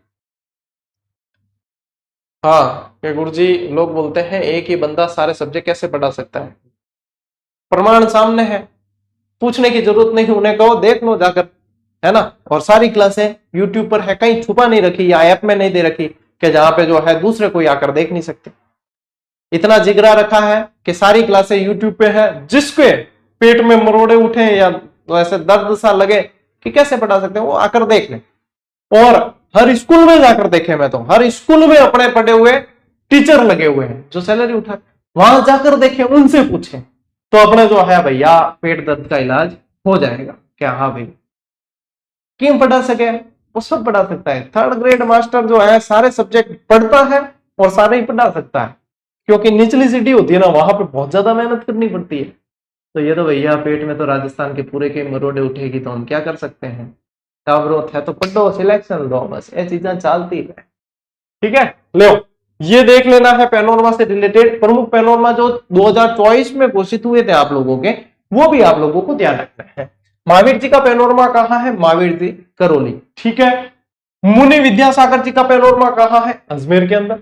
हाँ, गुरु जी लोग बोलते हैं एक ही बंदा सारे सब्जेक्ट कैसे पढ़ा सकता है? प्रमाण सामने है, पूछने की जरूरत नहीं, उन्हें कहो देख लो जाकर, है ना। और सारी क्लासें यूट्यूब पर है, कहीं छुपा नहीं रखी या ऐप में नहीं दे रखी कि जहां पे जो है दूसरे कोई आकर देख नहीं सकते। इतना जिगरा रखा है कि सारी क्लासें यूट्यूब पे है, जिसके पेट में मरोड़े उठे या तो ऐसे दर्द सा लगे कि कैसे पढ़ा सकते हैं, वो आकर देख ले। और हर स्कूल में जाकर देखे, मैं तो हर स्कूल में अपने पढ़े हुए टीचर लगे हुए हैं जो सैलरी उठा, वहां जाकर देखे, उनसे पूछे, तो अपने जो है भैया पेट दर्द का इलाज हो जाएगा क्या? हाँ भाई, क्यों पढ़ा सके, वो सब पढ़ा सकता है। थर्ड ग्रेड मास्टर जो है सारे सब्जेक्ट पढ़ता है और सारे ही पढ़ा सकता है, क्योंकि निचली सिटी होती है ना, वहां पे बहुत ज्यादा मेहनत करनी पड़ती है। तो ये तो भैया पेट में तो राजस्थान के पूरे के मरोड़े उठेगी, तो हम क्या कर सकते हैं? ग्रोथ है तो पढ़ो, सिलेक्शन दो, बस ये चीजें चलती है, ठीक है। लो, ये देख लेना है पेनोरमा से रिलेटेड प्रमुख पेनोरमा जो 2024 में घोषित हुए थे आप लोगों के, वो भी आप लोगों को ध्यान रखना है। महावीर जी का पेनोरमा कहाँ है? महावीर जी करौली, ठीक है। मुनि विद्यासागर जी का पेनोरमा कहाँ है? अजमेर के अंदर।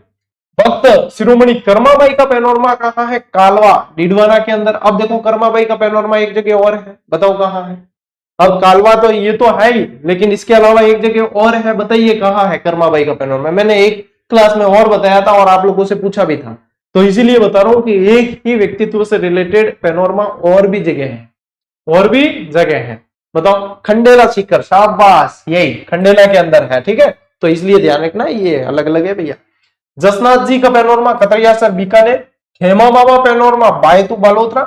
भक्त शिरोमणि कर्माबाई का पेनोरमा कहाँ है? कालवा डीडवाना के अंदर। अब देखो, कर्माबाई का पेनोरमा एक जगह और है, बताओ कहाँ है? अब कालवा तो ये तो है ही, लेकिन इसके अलावा एक जगह और है, बताइए कहाँ है कर्माबाई का पेनोरमा? मैंने एक क्लास में और बताया था और आप लोगों से पूछा भी था, तो इसीलिए बता रहा हूं कि एक ही व्यक्तित्व से रिलेटेड पेनोरमा और भी जगह है, और भी जगह है। बताओ, खंडेला शिखर, शाबाश, यही खंडेला के अंदर है, ठीक है। तो इसलिए ध्यान रखना, ये अलग अलग है भैया। जसनाथ जी का पेनोरमा कतरिया सर बीकानेर। हेमा बाबा पेनोरमा बायतू बालोतरा।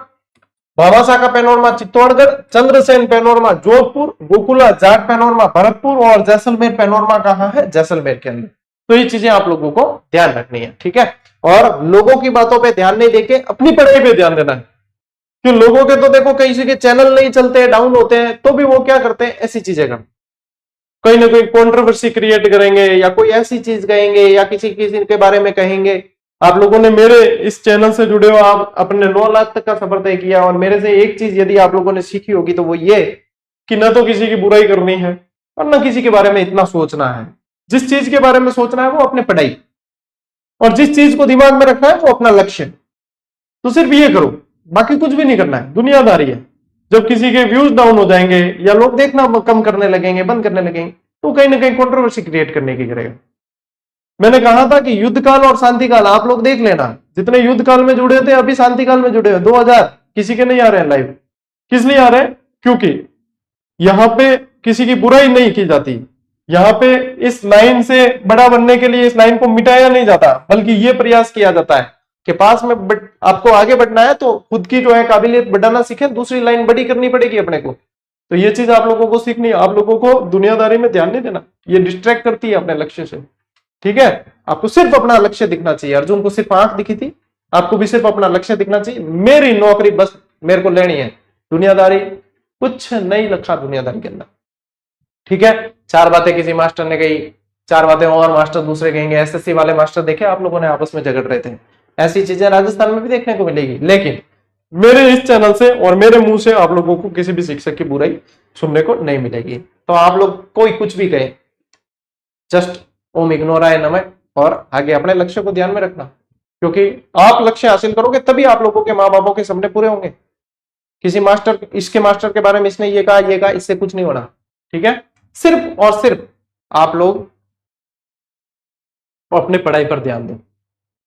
बाबासा का panorama Chittorgarh. Chandrasen panorama Jodhpur. Gokula Jat panorama Bharatpur. और जैसलमेर पेनोरमा कहाँ है? जैसलमेर के अंदर। तो ये चीजें आप लोगों को ध्यान रखनी है, ठीक है। और लोगों की बातों पे ध्यान नहीं देके अपनी पढ़ाई पे ध्यान देना है, कि लोगों के तो देखो किसी के चैनल नहीं चलते, डाउन होते हैं, तो भी वो क्या करते हैं, ऐसी चीजें करते, कहीं ना कहीं कंट्रोवर्सी क्रिएट करेंगे या कोई ऐसी चीज कहेंगे या किसी किसी के बारे में कहेंगे। आप लोगों ने मेरे इस चैनल से जुड़े हो, आप अपने 9 लाख तक का सफर तय किया, और मेरे से एक चीज यदि आप लोगों ने सीखी होगी तो वो ये कि न तो किसी की बुराई करनी है और न किसी के बारे में इतना सोचना है। जिस चीज के बारे में सोचना है वो अपने पढ़ाई, और जिस चीज को दिमाग में रखना है वो अपना लक्ष्य। तो सिर्फ ये करो, बाकी कुछ भी नहीं करना है, दुनियादारी है। जब किसी के व्यूज डाउन हो जाएंगे या लोग देखना कम करने लगेंगे, बंद करने लगेंगे, तो कहीं ना कहीं कंट्रोवर्सी क्रिएट करने की करेगा। मैंने कहा था कि युद्ध काल और शांति काल आप लोग देख लेना, जितने युद्ध काल में जुड़े थे अभी शांति काल में जुड़े हैं। 2000 किसी के नहीं आ रहे हैं लाइव, किस लिए आ रहे हैं? क्योंकि यहां पे किसी की बुराई नहीं की जाती, यहां पे इस लाइन से बड़ा बनने के लिए इस लाइन को मिटाया नहीं जाता, बल्कि ये प्रयास किया जाता है कि पास में आपको आगे बढ़ना है तो खुद की जो है काबिलियत बढ़ाना सीखे, दूसरी लाइन बड़ी करनी पड़ेगी अपने को। तो ये चीज आप लोगों को सीखनी है। आप लोगों को दुनियादारी में ध्यान नहीं देना, ये डिस्ट्रैक्ट करती है अपने लक्ष्य से, ठीक है। आपको सिर्फ अपना लक्ष्य दिखना चाहिए। अर्जुन को सिर्फ आंख दिखी थी, आपको भी सिर्फ अपना लक्ष्य दिखना चाहिए। मेरी नौकरी बस मेरे को लेनी है, दुनियादारी कुछ नहीं रखा दुनियादारी के अंदर, ठीक है। 4 बातें किसी मास्टर ने कही, 4 बातें और मास्टर दूसरे कहेंगे। एसएससी वाले मास्टर देखे आप लोगों ने आपस में झगड़ रहे थे, ऐसी चीजें राजस्थान में भी देखने को मिलेगी। लेकिन मेरे इस चैनल से और मेरे मुंह से आप लोगों को किसी भी शिक्षक की बुराई सुनने को नहीं मिलेगी। तो आप लोग कोई कुछ भी कहे, जस्ट ओम इग्नोराय नमः, और आगे अपने लक्ष्य को ध्यान में रखना, क्योंकि आप लक्ष्य हासिल करोगे तभी आप लोगों के माँ बापों के सपने पूरे होंगे। किसी मास्टर, इसके मास्टर के बारे में इसने ये कहा, इससे कुछ नहीं होना। ठीक है, सिर्फ और सिर्फ आप लोग अपने पढ़ाई पर ध्यान दें।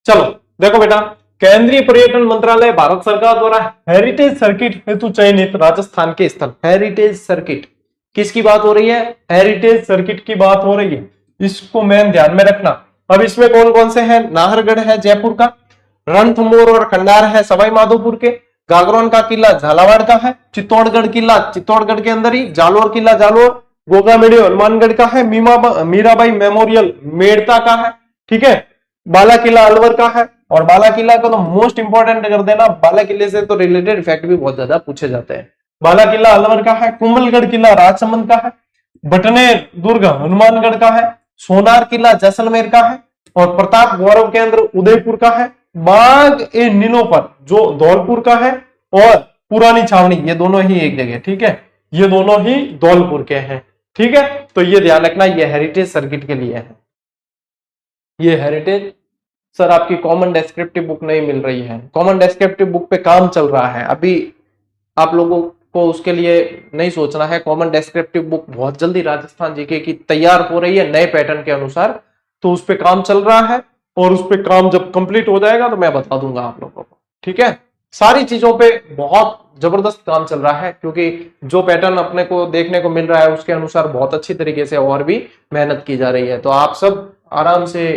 चलो देखो बेटा, केंद्रीय पर्यटन मंत्रालय भारत सरकार द्वारा हेरिटेज सर्किट हेतु चयनित राजस्थान के स्थल। हेरिटेज सर्किट किसकी बात हो रही है? हेरिटेज सर्किट की बात हो रही है, इसको मेन ध्यान में रखना। अब इसमें कौन कौन से हैं? नाहरगढ़ है जयपुर का, रणथंभौर और खंडार है सवाई माधोपुर के, गागरोन का किला झालावाड़ का है, चित्तौड़गढ़ किला चित्तौड़गढ़ के अंदर ही, जालोर किला जालोर, गोगामेड़ी हनुमानगढ़ का है, मीराबाई मेमोरियल मेड़ता का है। ठीक है, बाला किला अलवर का है। और बाला किला को तो मोस्ट इंपोर्टेंट कर देना, बाला किले से तो रिलेटेड फैक्ट भी बहुत ज्यादा पूछे जाते हैं। बाला किला अलवर का है, कुंभलगढ़ किला राजसमंद का है, बटनेर दुर्ग हनुमानगढ़ का है, सोनार किला जैसलमेर का है, और प्रताप गौरव केंद्र उदयपुर का है, बाग ए नीलोफर जो धौलपुर का है, और पुरानी छावनी, ये दोनों ही एक जगह। ठीक है, ये दोनों ही धौलपुर के हैं। ठीक है, तो ये ध्यान रखना, ये हेरिटेज सर्किट के लिए है। ये हेरिटेज सर आपकी कॉमन डेस्क्रिप्टिव बुक नहीं मिल रही है, कॉमन डेस्क्रिप्टिव बुक पे काम चल रहा है अभी, आप लोगों को उसके लिए नहीं सोचना है। कॉमन डेस्क्रिप्टिव बुक बहुत जल्दी राजस्थान जीके की तैयार हो रही है नए पैटर्न के अनुसार, तो उस पर काम चल रहा है, और उस पर काम जब कंप्लीट हो जाएगा तो मैं बता दूंगा आप लोगों को। ठीक है, सारी चीजों पे बहुत जबरदस्त काम चल रहा है, क्योंकि जो पैटर्न अपने को देखने को मिल रहा है उसके अनुसार बहुत अच्छी तरीके से और भी मेहनत की जा रही है। तो आप सब आराम से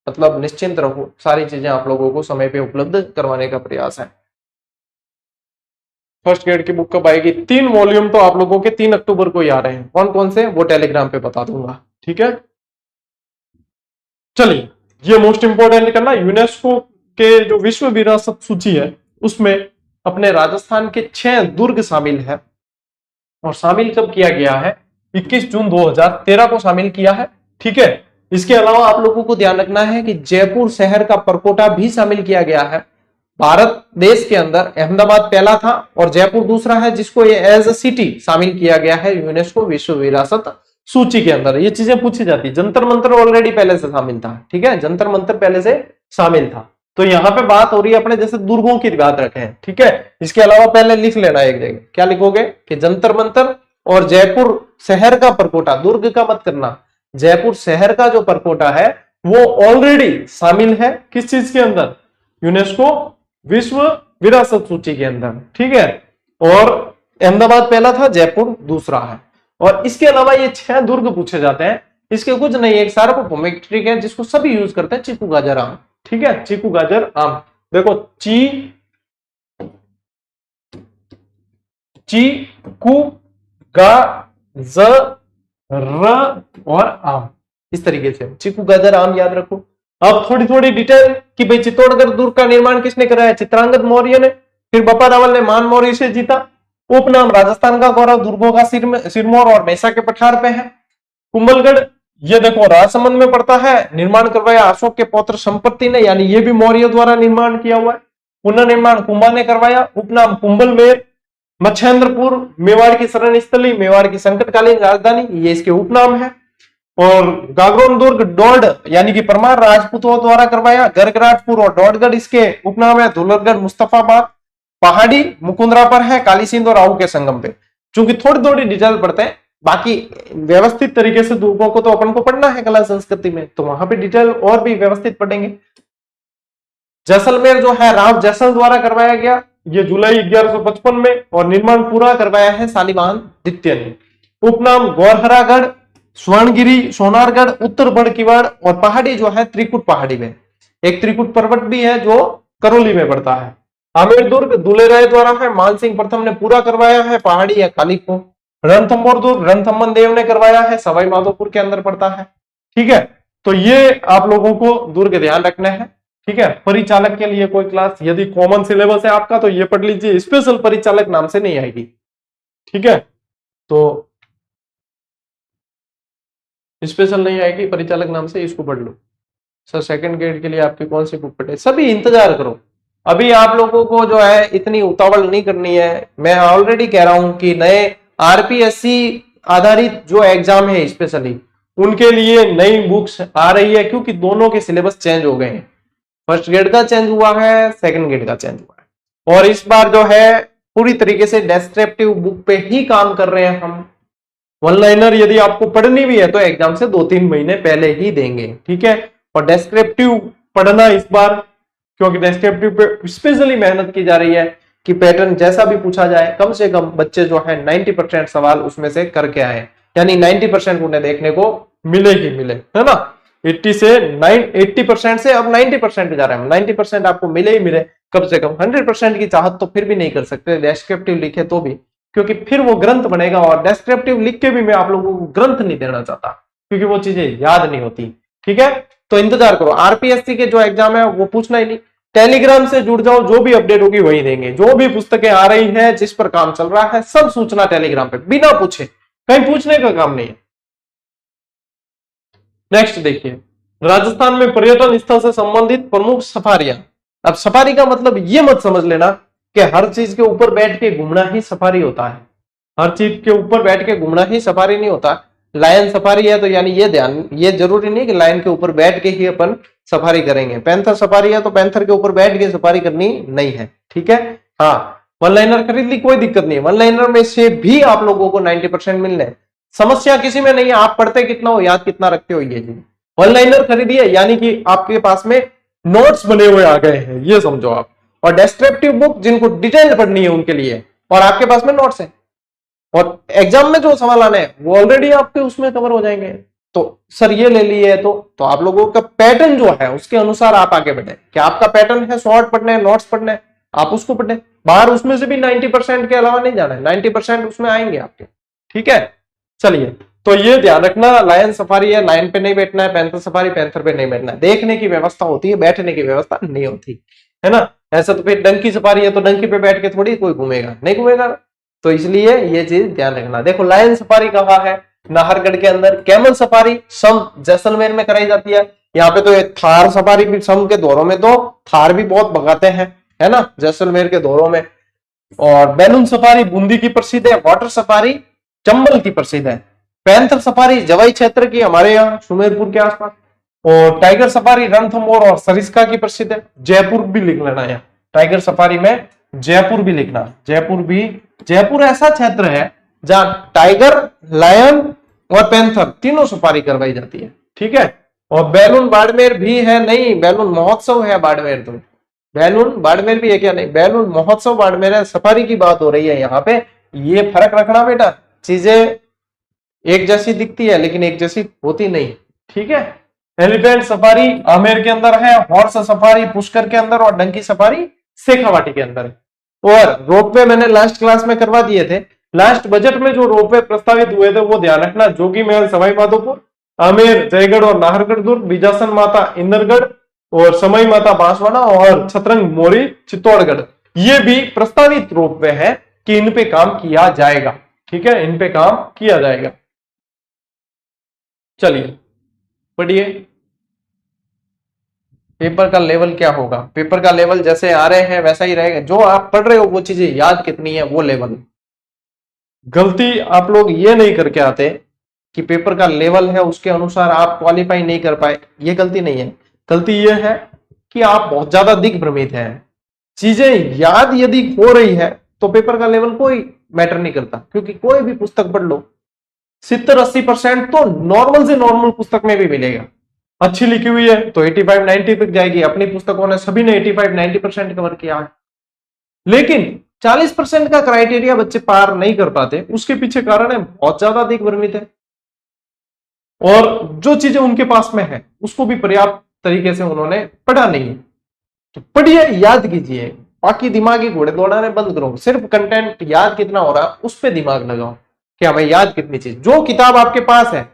मतलब निश्चिंत रहो, सारी चीजें आप लोगों को समय पे उपलब्ध करवाने का प्रयास है। फर्स्ट ग्रेड की बुक कब आएगी? 3 वॉल्यूम तो आप लोगों के 3 अक्टूबर को ही आ रहे हैं। कौन कौन से, वो टेलीग्राम पे बता दूंगा। ठीक है, चलिए ये मोस्ट इंपोर्टेंट करना, यूनेस्को के जो विश्व विरासत सूची है उसमें अपने राजस्थान के 6 दुर्ग शामिल है, और शामिल कब किया गया है? 21 जून 2013 को शामिल किया है। ठीक है, इसके अलावा आप लोगों को ध्यान रखना है कि जयपुर शहर का परकोटा भी शामिल किया गया है। भारत देश के अंदर अहमदाबाद पहला था और जयपुर दूसरा है, जिसको ये एज अ सिटी शामिल किया गया है यूनेस्को विश्व विरासत सूची के अंदर। ये चीजें पूछी जाती, जंतर मंतर ऑलरेडी पहले से शामिल था। ठीक है, जंतर मंतर पहले से शामिल था, तो यहाँ पे बात हो रही है अपने जैसे दुर्गों की बात रखें। ठीक है, इसके अलावा पहले लिख लेना एक जगह, क्या लिखोगे कि जंतर मंतर और जयपुर शहर का परकोटा, दुर्ग का मत करना, जयपुर शहर का जो परकोटा है वो ऑलरेडी शामिल है किस चीज के अंदर? यूनेस्को विश्व विरासत सूची के अंदर। ठीक है, और अहमदाबाद पहला था, जयपुर दूसरा है। और इसके अलावा ये 6 दुर्ग पूछे जाते हैं, इसके कुछ नहीं, एक सार्वभौमिक ट्रिक है जिसको सभी यूज करते हैं, चीकू गाजर आम। ठीक है, चीकू गाजर आम, देखो कू गा ज र और आम, इस तरीके से चीकू गाजर आम याद रखो। अब थोड़ी थोड़ी डिटेल कि भाई चित्तौड़गढ़ दुर्ग का निर्माण किसने कराया? चित्रांगद मौर्य ने। फिर बप्पा रावल ने मान मौर्य से जीता। उपनाम राजस्थान का गौरव दुर्गों का सिरमौर और मैसा के पठार पे है। कुंभलगढ़ ये देखो राजसमंद में पड़ता है, निर्माण करवाया अशोक के पौत्र संपत्ति ने, यानी ये भी मौर्य द्वारा निर्माण किया हुआ है। पुनर्निर्माण कुंभा ने करवाया। उपनाम कुंभलमेर। मच्छेंद्रपुर मेवाड़ की शरण स्थली, मेवाड़ की संकटकालीन राजधानी, ये इसके उपनाम है। और गागरोन दुर्ग डोड यानी कि परमार राजपूतों द्वारा करवाया। गरगराजपुर और डोडगढ़ इसके उपनाम है। धुलरगढ़ मुस्तफाबाद। पहाड़ी मुकुंदरा पर है, काली सिंध और आहू के संगम पे। चूंकि थोड़ी थोड़ी डिटेल पढ़ते हैं, बाकी व्यवस्थित तरीके से दुर्गों को तो अपन को पढ़ना है कला संस्कृति में, तो वहां पे डिटेल और भी व्यवस्थित पढ़ेंगे। जैसलमेर जो है राव जैसल द्वारा करवाया गया, ये जुलाई 1155 में, और निर्माण पूरा करवाया है शालिवाहन द्वितीय ने। उपनाम गौरहरागढ़, स्वर्णगिरी, सोनारगढ़, उत्तर बड़किवाड़, और पहाड़ी जो है त्रिकुट पहाड़ी में। एक त्रिकुट पर्वत भी है जो करौली में पड़ता है। आमेर दुर्ग दुलेराय द्वारा है, मानसिंह प्रथम ने पूरा करवाया है, पहाड़ी या कालीको। रणथंभौर दुर्ग रणथंभन देव ने करवाया है, सवाई माधोपुर के अंदर पड़ता है। ठीक है, तो ये आप लोगों को दुर्ग ध्यान रखना है। ठीक है, परिचालक के लिए कोई क्लास यदि कॉमन सिलेबस है आपका तो ये पढ़ लीजिए, स्पेशल परिचालक नाम से नहीं आएगी। ठीक है, तो स्पेशल नहीं आएगी परिचालक नाम से, इसको पढ़ लो। सर सेकंड ग्रेड के लिए आपकी कौन सी बुक पढ़े? सभी इंतजार करो, अभी आप लोगों को जो है इतनी उतावल नहीं करनी है। मैं ऑलरेडी कह रहा हूं कि नए आरपीएससी आधारित जो एग्जाम है स्पेशली उनके लिए नई बुक्स आ रही है, क्योंकि दोनों के सिलेबस चेंज हो गए हैं। फर्स्ट ग्रेड का चेंज हुआ है, सेकंड ग्रेड का चेंज हुआ है, और इस बार जो है पूरी तरीके से डेस्क्रिप्टिव बुक पे ही काम कर रहे हैं हम। वन लाइनर यदि आपको पढ़नी भी है तो एग्जाम से 2-3 महीने पहले ही देंगे, ठीक है। और डेस्क्रिप्टिव पढ़ना इस बार, क्योंकि डेस्क्रिप्टिव पे स्पेशली मेहनत की जा रही है कि पैटर्न जैसा भी पूछा जाए कम से कम बच्चे जो है 90% सवाल उसमें से करके आए, यानी 90% उन्हें देखने को मिले ही मिले, है ना। 80% से अब 90% पे जा रहे हैं। 90% आपको मिले ही मिले, कम से कम 100% की चाहत तो फिर भी नहीं कर सकते डेस्क्रिप्टिव लिखे तो भी, क्योंकि फिर वो ग्रंथ बनेगा। और डेस्क्रिप्टिव लिख के भी मैं आप लोगों को ग्रंथ नहीं देना चाहता, क्योंकि वो चीजें याद नहीं होती, ठीक है। तो इंतजार करो, आरपीएससी के जो एग्जाम है वो पूछना ही नहीं। टेलीग्राम से जुड़ जाओ, जो भी अपडेट होगी वही देंगे। जो भी पुस्तकें आ रही है, जिस पर काम चल रहा है, सब सूचना टेलीग्राम पे, बिना पूछे, कहीं पूछने का काम नहीं है। नेक्स्ट देखिए, राजस्थान में पर्यटन स्थल से संबंधित प्रमुख सफारियां। अब सफारी का मतलब ये मत समझ लेना कि हर चीज के ऊपर बैठ के घूमना ही सफारी होता है। हर चीज के ऊपर बैठ के घूमना ही सफारी नहीं होता। लायन सफारी है तो यानी ये जरूरी नहीं कि लायन के ऊपर बैठ के ही अपन सफारी करेंगे। पैंथर सफारी है तो पैंथर के ऊपर बैठ के सफारी करनी नहीं है, ठीक है। हाँ, वन लाइनर खरीद ली, कोई दिक्कत नहीं है। वन लाइनर में से भी आप लोगों को 90% मिलने, समस्या किसी में नहीं है। आप पढ़ते कितना हो, याद कितना रखते हो, ये जी। वन लाइनर खरीदिए यानी कि आपके पास में नोट्स बने हुए आ गए हैं, ये समझो आप। और डेस्क्रिप्टिव बुक जिनको डिटेल पढ़नी है उनके लिए, और आपके पास में नोट्स है, और एग्जाम में जो सवाल आने हैं वो ऑलरेडी आपके उसमें कवर हो जाएंगे। तो सर ये ले लिए तो आप लोगों का पैटर्न जो है उसके अनुसार आप आगे बढ़े। क्या आपका पैटर्न है शॉर्ट पढ़ने है, नोट्स पढ़ने है, आप उसको पढ़े। बाहर उसमें से भी 90% के अलावा नहीं जाना है, 90% उसमें आएंगे आपके, ठीक है। चलिए, तो ये ध्यान रखना, लायन सफारी है, लाइन पे नहीं बैठना है, पैंथर सफारी पैंथर पे नहीं बैठना है। देखने की व्यवस्था होती है, बैठने की व्यवस्था नहीं होती, है ना। ऐसा तो फिर डंकी सफारी है तो डंकी पे बैठ के थोड़ी कोई घूमेगा, नहीं घूमेगा। तो इसलिए ये चीज ध्यान रखना। देखो, लायन सफारी कहाँ है, नाहरगढ़ के अंदर। कैमल सफारी सम जैसलमेर में कराई जाती है। यहाँ पे तो थार सफारी भी सम के दौरों में तो थार भी बहुत भगाते हैं, है ना, जैसलमेर के दौरों में। और बैलून सफारी बूंदी की प्रसिद्ध है। वाटर सफारी चंबल की प्रसिद्ध है। पैंथर सफारी जवाई क्षेत्र की, हमारे यहाँ सुमेरपुर के आसपास। और टाइगर सफारी रणथंभौर और सरिस्का की प्रसिद्ध है। जयपुर भी लिख लेना है, टाइगर सफारी में जयपुर भी लिखना। जयपुर ऐसा क्षेत्र है जहां टाइगर, लायन और पैंथर तीनों सफारी करवाई जाती है, ठीक है। और बैलून बाड़मेर भी है, नहीं बैलून महोत्सव है बाड़मेर। तो बैलून बाड़मेर भी है क्या, नहीं, बैलून महोत्सव बाड़मेर है। सफारी की बात हो रही है यहाँ पे, ये फर्क रखना बेटा। चीजें एक जैसी दिखती है लेकिन एक जैसी होती नहीं, ठीक है। एलिफेंट सफारी आमेर के अंदर है। हॉर्स सफारी पुष्कर के अंदर, और डंकी सफारी शेखावाटी के अंदर है। और रोपवे मैंने लास्ट क्लास में करवा दिए थे। लास्ट बजट में जो रोपवे प्रस्तावित हुए थे वो ध्यान रखना, जोगी महल सवाई माधोपुर, आमेर जयगढ़ और नाहरगढ़ दुर्ग, बीजासन माता इंदरगढ़ और समय माता बांसवाड़ा, और छतरंग मोरी चित्तौड़गढ़। ये भी प्रस्तावित रोपवे है कि इन पे काम किया जाएगा, ठीक है, इन पे काम किया जाएगा। चलिए पढ़िए, पेपर का लेवल क्या होगा। पेपर का लेवल जैसे आ रहे हैं वैसा ही रहेगा। जो आप पढ़ रहे हो वो चीजें याद कितनी है वो लेवल। गलती आप लोग ये नहीं करके आते कि पेपर का लेवल है उसके अनुसार आप क्वालिफाई नहीं कर पाए, ये गलती नहीं है। गलती ये है कि आप बहुत ज्यादा दिग्भ्रमित हैं। चीजें याद यदि हो रही है तो पेपर का लेवल कोई मैटर नहीं करता, क्योंकि कोई भी पुस्तक पढ़ लो 70-80% तो नॉर्मल से नॉर्मल पुस्तक में भी मिलेगा। अच्छी लिखी हुई है तो 85-90 तक जाएगी। अपनी पुस्तकों ने सभी ने 85-90% कवर किया है। लेकिन 40% का क्राइटेरिया बच्चे पार नहीं कर पाते, उसके पीछे कारण है बहुत ज्यादा दिग्भ्रमित है, और जो चीजें उनके पास में है उसको भी पर्याप्त तरीके से उन्होंने पढ़ा नहीं है। तो पढ़िए, याद कीजिए, बाकी दिमागी घोड़े दौड़ाने बंद करो। सिर्फ कंटेंट याद कितना हो रहा है उस पर दिमाग लगाओ कि हमें याद कितनी चीज। जो किताब आपके पास है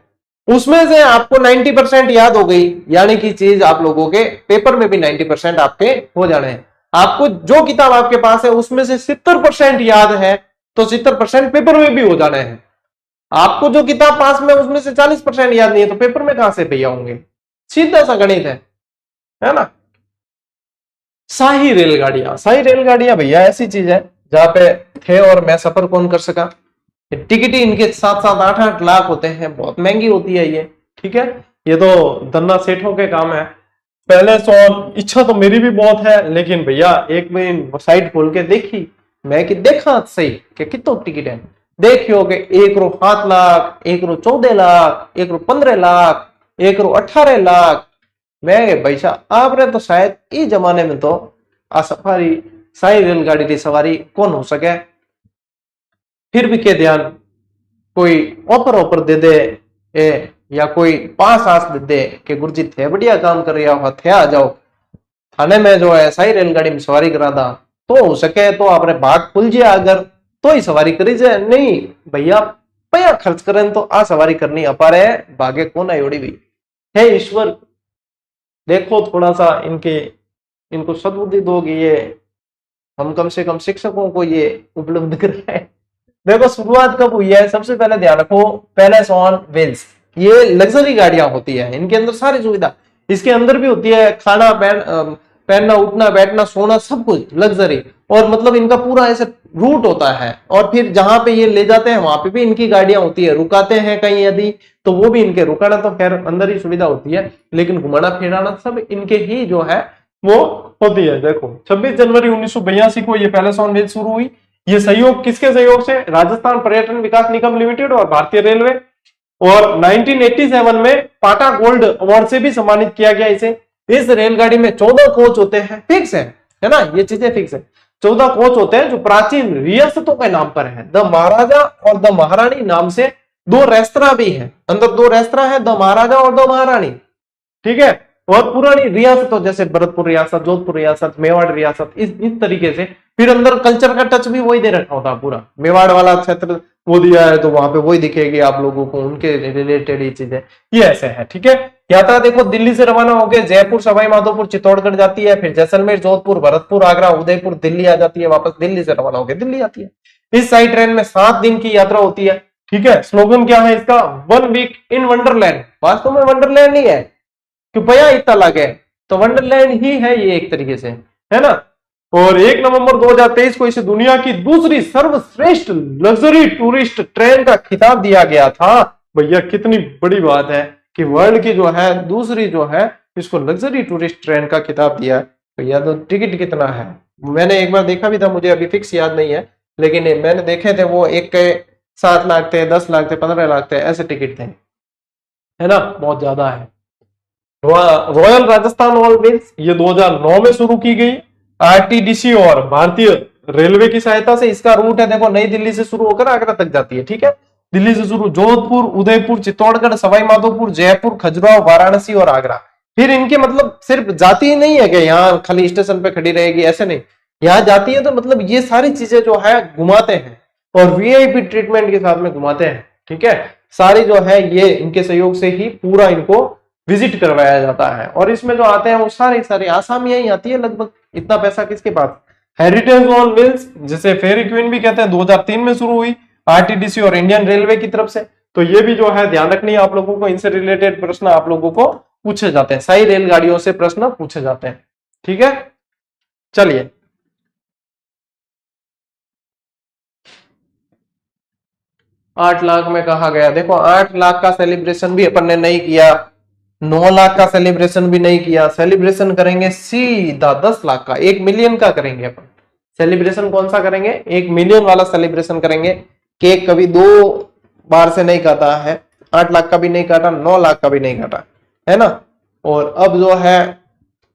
उसमें से आपको 90% याद हो गई, यानी कि चीज आप लोगों के पेपर में भी 90% आपके हो जाने हैं। आपको जो किताब आपके पास है उसमें से 70% याद है तो 70% पेपर में भी हो जाने हैं। आपको जो किताब पास में उसमें से 40% याद नहीं है तो पेपर में कहां से भैया होंगे। सीधा सा गणित है ना। शाही रेलगाड़ियां भैया ऐसी चीज है जहां पे थे और मैं सफर कौन कर सका। टिकट ही इनके 7-7 8-8 लाख होते हैं, बहुत महंगी होती है ये। ठीक है, ये तो धन्ना सेठों के काम है। पहले सो इच्छा तो मेरी भी बहुत है, लेकिन भैया एक दिन साइट खोल के देखी मैं कि देखा सही कि कितने टिकट है। देखियो कि 1 रो 7 लाख, 1 रो 14 लाख, 1 रो 15 लाख, 1 रो 18 लाख। मैं भाई साहब आपने तो शायद इस जमाने में तो आ सफारी शाही रेलगाड़ी की सवारी कौन हो सके। फिर भी के ध्यान कोई ऑफर ऑफर दे दे या कोई पास आस दे दे कि गुरुजी थे बढ़िया काम कर रहा हो, थे आ जाओ थाने में जो है शाही रेलगाड़ी में सवारी करा दा, तो हो सके तो आपने भाग खुल जाए अगर तो ही सवारी करी जाए। नहीं भैया पैसा खर्च करें तो आ सवारी करनी अपारे भागे कौन है उड़ी भी। हे ईश्वर देखो थोड़ा सा इनको सद्बुद्धि दोगे, ये हम कम से कम शिक्षकों को ये उपलब्ध कराए। देखो शुरुआत कब हुई है, सबसे पहले ध्यान रखो पैलेस ऑन व्हील्स, ये लग्जरी गाड़ियां होती है, इनके अंदर सारी सुविधा इसके अंदर भी होती है, खाना पहनना उठना बैठना सोना सब कुछ लग्जरी। और मतलब इनका पूरा ऐसे रूट होता है, और फिर जहां पे ये ले जाते हैं वहां पे भी इनकी गाड़ियां होती है, रुकाते हैं कहीं यदि तो वो भी इनके, रुकाना तो खैर अंदर ही सुविधा होती है, लेकिन घुमाना फिराना सब इनके ही जो है वो होती है। देखो 26 जनवरी 1982 को ये पैलेस ऑन व्हील्स शुरू हुई। ये सहयोग किसके सहयोग से, राजस्थान पर्यटन विकास निगम लिमिटेड और भारतीय रेलवे। और 1987 में पाटा गोल्ड अवार्ड से भी सम्मानित किया गया इसे। इस रेलगाड़ी में 14 कोच होते हैं, फिक्स है ना, ये चीजें फिक्स है। 14 कोच होते हैं जो प्राचीन रियासतों के नाम पर है, द महाराजा और द महारानी नाम से। 2 रेस्तरा भी है, अंदर 2 रेस्तरा है, द महाराजा और द महारानी। ठीक है, और पुरानी रियासतों जैसे भरतपुर रियासत, जोधपुर रियासत, मेवाड़ रियासत, इस तरीके से। फिर अंदर कल्चर का टच भी वही दे रखा होता पूरा, मेवाड़ वाला क्षेत्र वो दिया है तो वहां पे वही दिखेगी आप लोगों को, उनके रिलेटेड ये चीजें ये ऐसे है। ठीक है, यात्रा देखो दिल्ली से रवाना होकर जयपुर, सवाई माधोपुर, चित्तौड़गढ़ जाती है, फिर जैसलमेर, जोधपुर, भरतपुर, आगरा, उदयपुर, दिल्ली आ जाती है, वापस दिल्ली से रवाना होकर दिल्ली आती है। इस साइड ट्रेन में 7 दिन की यात्रा होती है। ठीक है, स्लोगन क्या है इसका, 1 वीक इन वंडरलैंड। वास्तव में वंडरलैंड नहीं है क्यों भैया इतना लगे, तो वंडरलैंड ही है ये एक तरीके से, है ना। और 1 नवंबर 2023 को इसे दुनिया की दूसरी सर्वश्रेष्ठ लग्जरी टूरिस्ट ट्रेन का खिताब दिया गया था। भैया कितनी बड़ी बात है कि वर्ल्ड की जो है दूसरी जो है इसको लग्जरी टूरिस्ट ट्रेन का खिताब दिया। भैया तो टिकट कितना है, मैंने एक बार देखा भी था, मुझे अभी फिक्स याद नहीं है, लेकिन मैंने देखे थे वो एक के 7 लाख थे, 10 लाख थे, 15 लाख थे, ऐसे टिकट थे, है ना, बहुत ज्यादा है। रॉयल राजस्थान ऑल व्हील्स ये 2009 में शुरू की गई आरटीडीसी और भारतीय रेलवे की सहायता से। इसका रूट है देखो नई दिल्ली से शुरू होकर आगरा तक जाती है। ठीक है, दिल्ली से शुरू जोधपुर, उदयपुर, चित्तौड़गढ़, सवाई माधोपुर, जयपुर, खजुराहो, वाराणसी और आगरा। फिर इनके मतलब सिर्फ जाती ही नहीं है कि यहाँ खाली स्टेशन पे खड़ी रहेगी, ऐसे नहीं, यहाँ जाती है तो मतलब ये सारी चीजें जो है घुमाते हैं और वीआईपी ट्रीटमेंट के साथ में घुमाते हैं। ठीक है, सारी जो है ये इनके सहयोग से ही पूरा इनको विजिट करवाया जाता है। और इसमें जो आते हैं वो सारी आसामियां ही आती है लगभग, इतना पैसा किसके पास। हेरिटेज ऑन व्हील्स जिसे फेरी क्वीन भी कहते हैं 2003 में शुरू हुई आरटीडीसी और इंडियन रेलवे की तरफ से। तो ये भी जो है ध्यान रखनी है आप लोगों को, इनसे रिलेटेड प्रश्न आप लोगों को पूछे जाते हैं, सही रेलगाड़ियों से प्रश्न पूछे जाते हैं। ठीक है, चलिए 8 लाख में कहा गया, देखो 8 लाख का सेलिब्रेशन भी अपन ने नहीं किया, 9 लाख का सेलिब्रेशन भी नहीं किया, सेलिब्रेशन करेंगे सीधा 10 लाख का, 1 मिलियन का करेंगे अपन सेलिब्रेशन। कौन सा करेंगे, 1 मिलियन वाला सेलिब्रेशन करेंगे। केक कभी 2 बार से नहीं काटा है, 8 लाख का भी नहीं काटा, 9 लाख का भी नहीं काटा, है ना। और अब जो है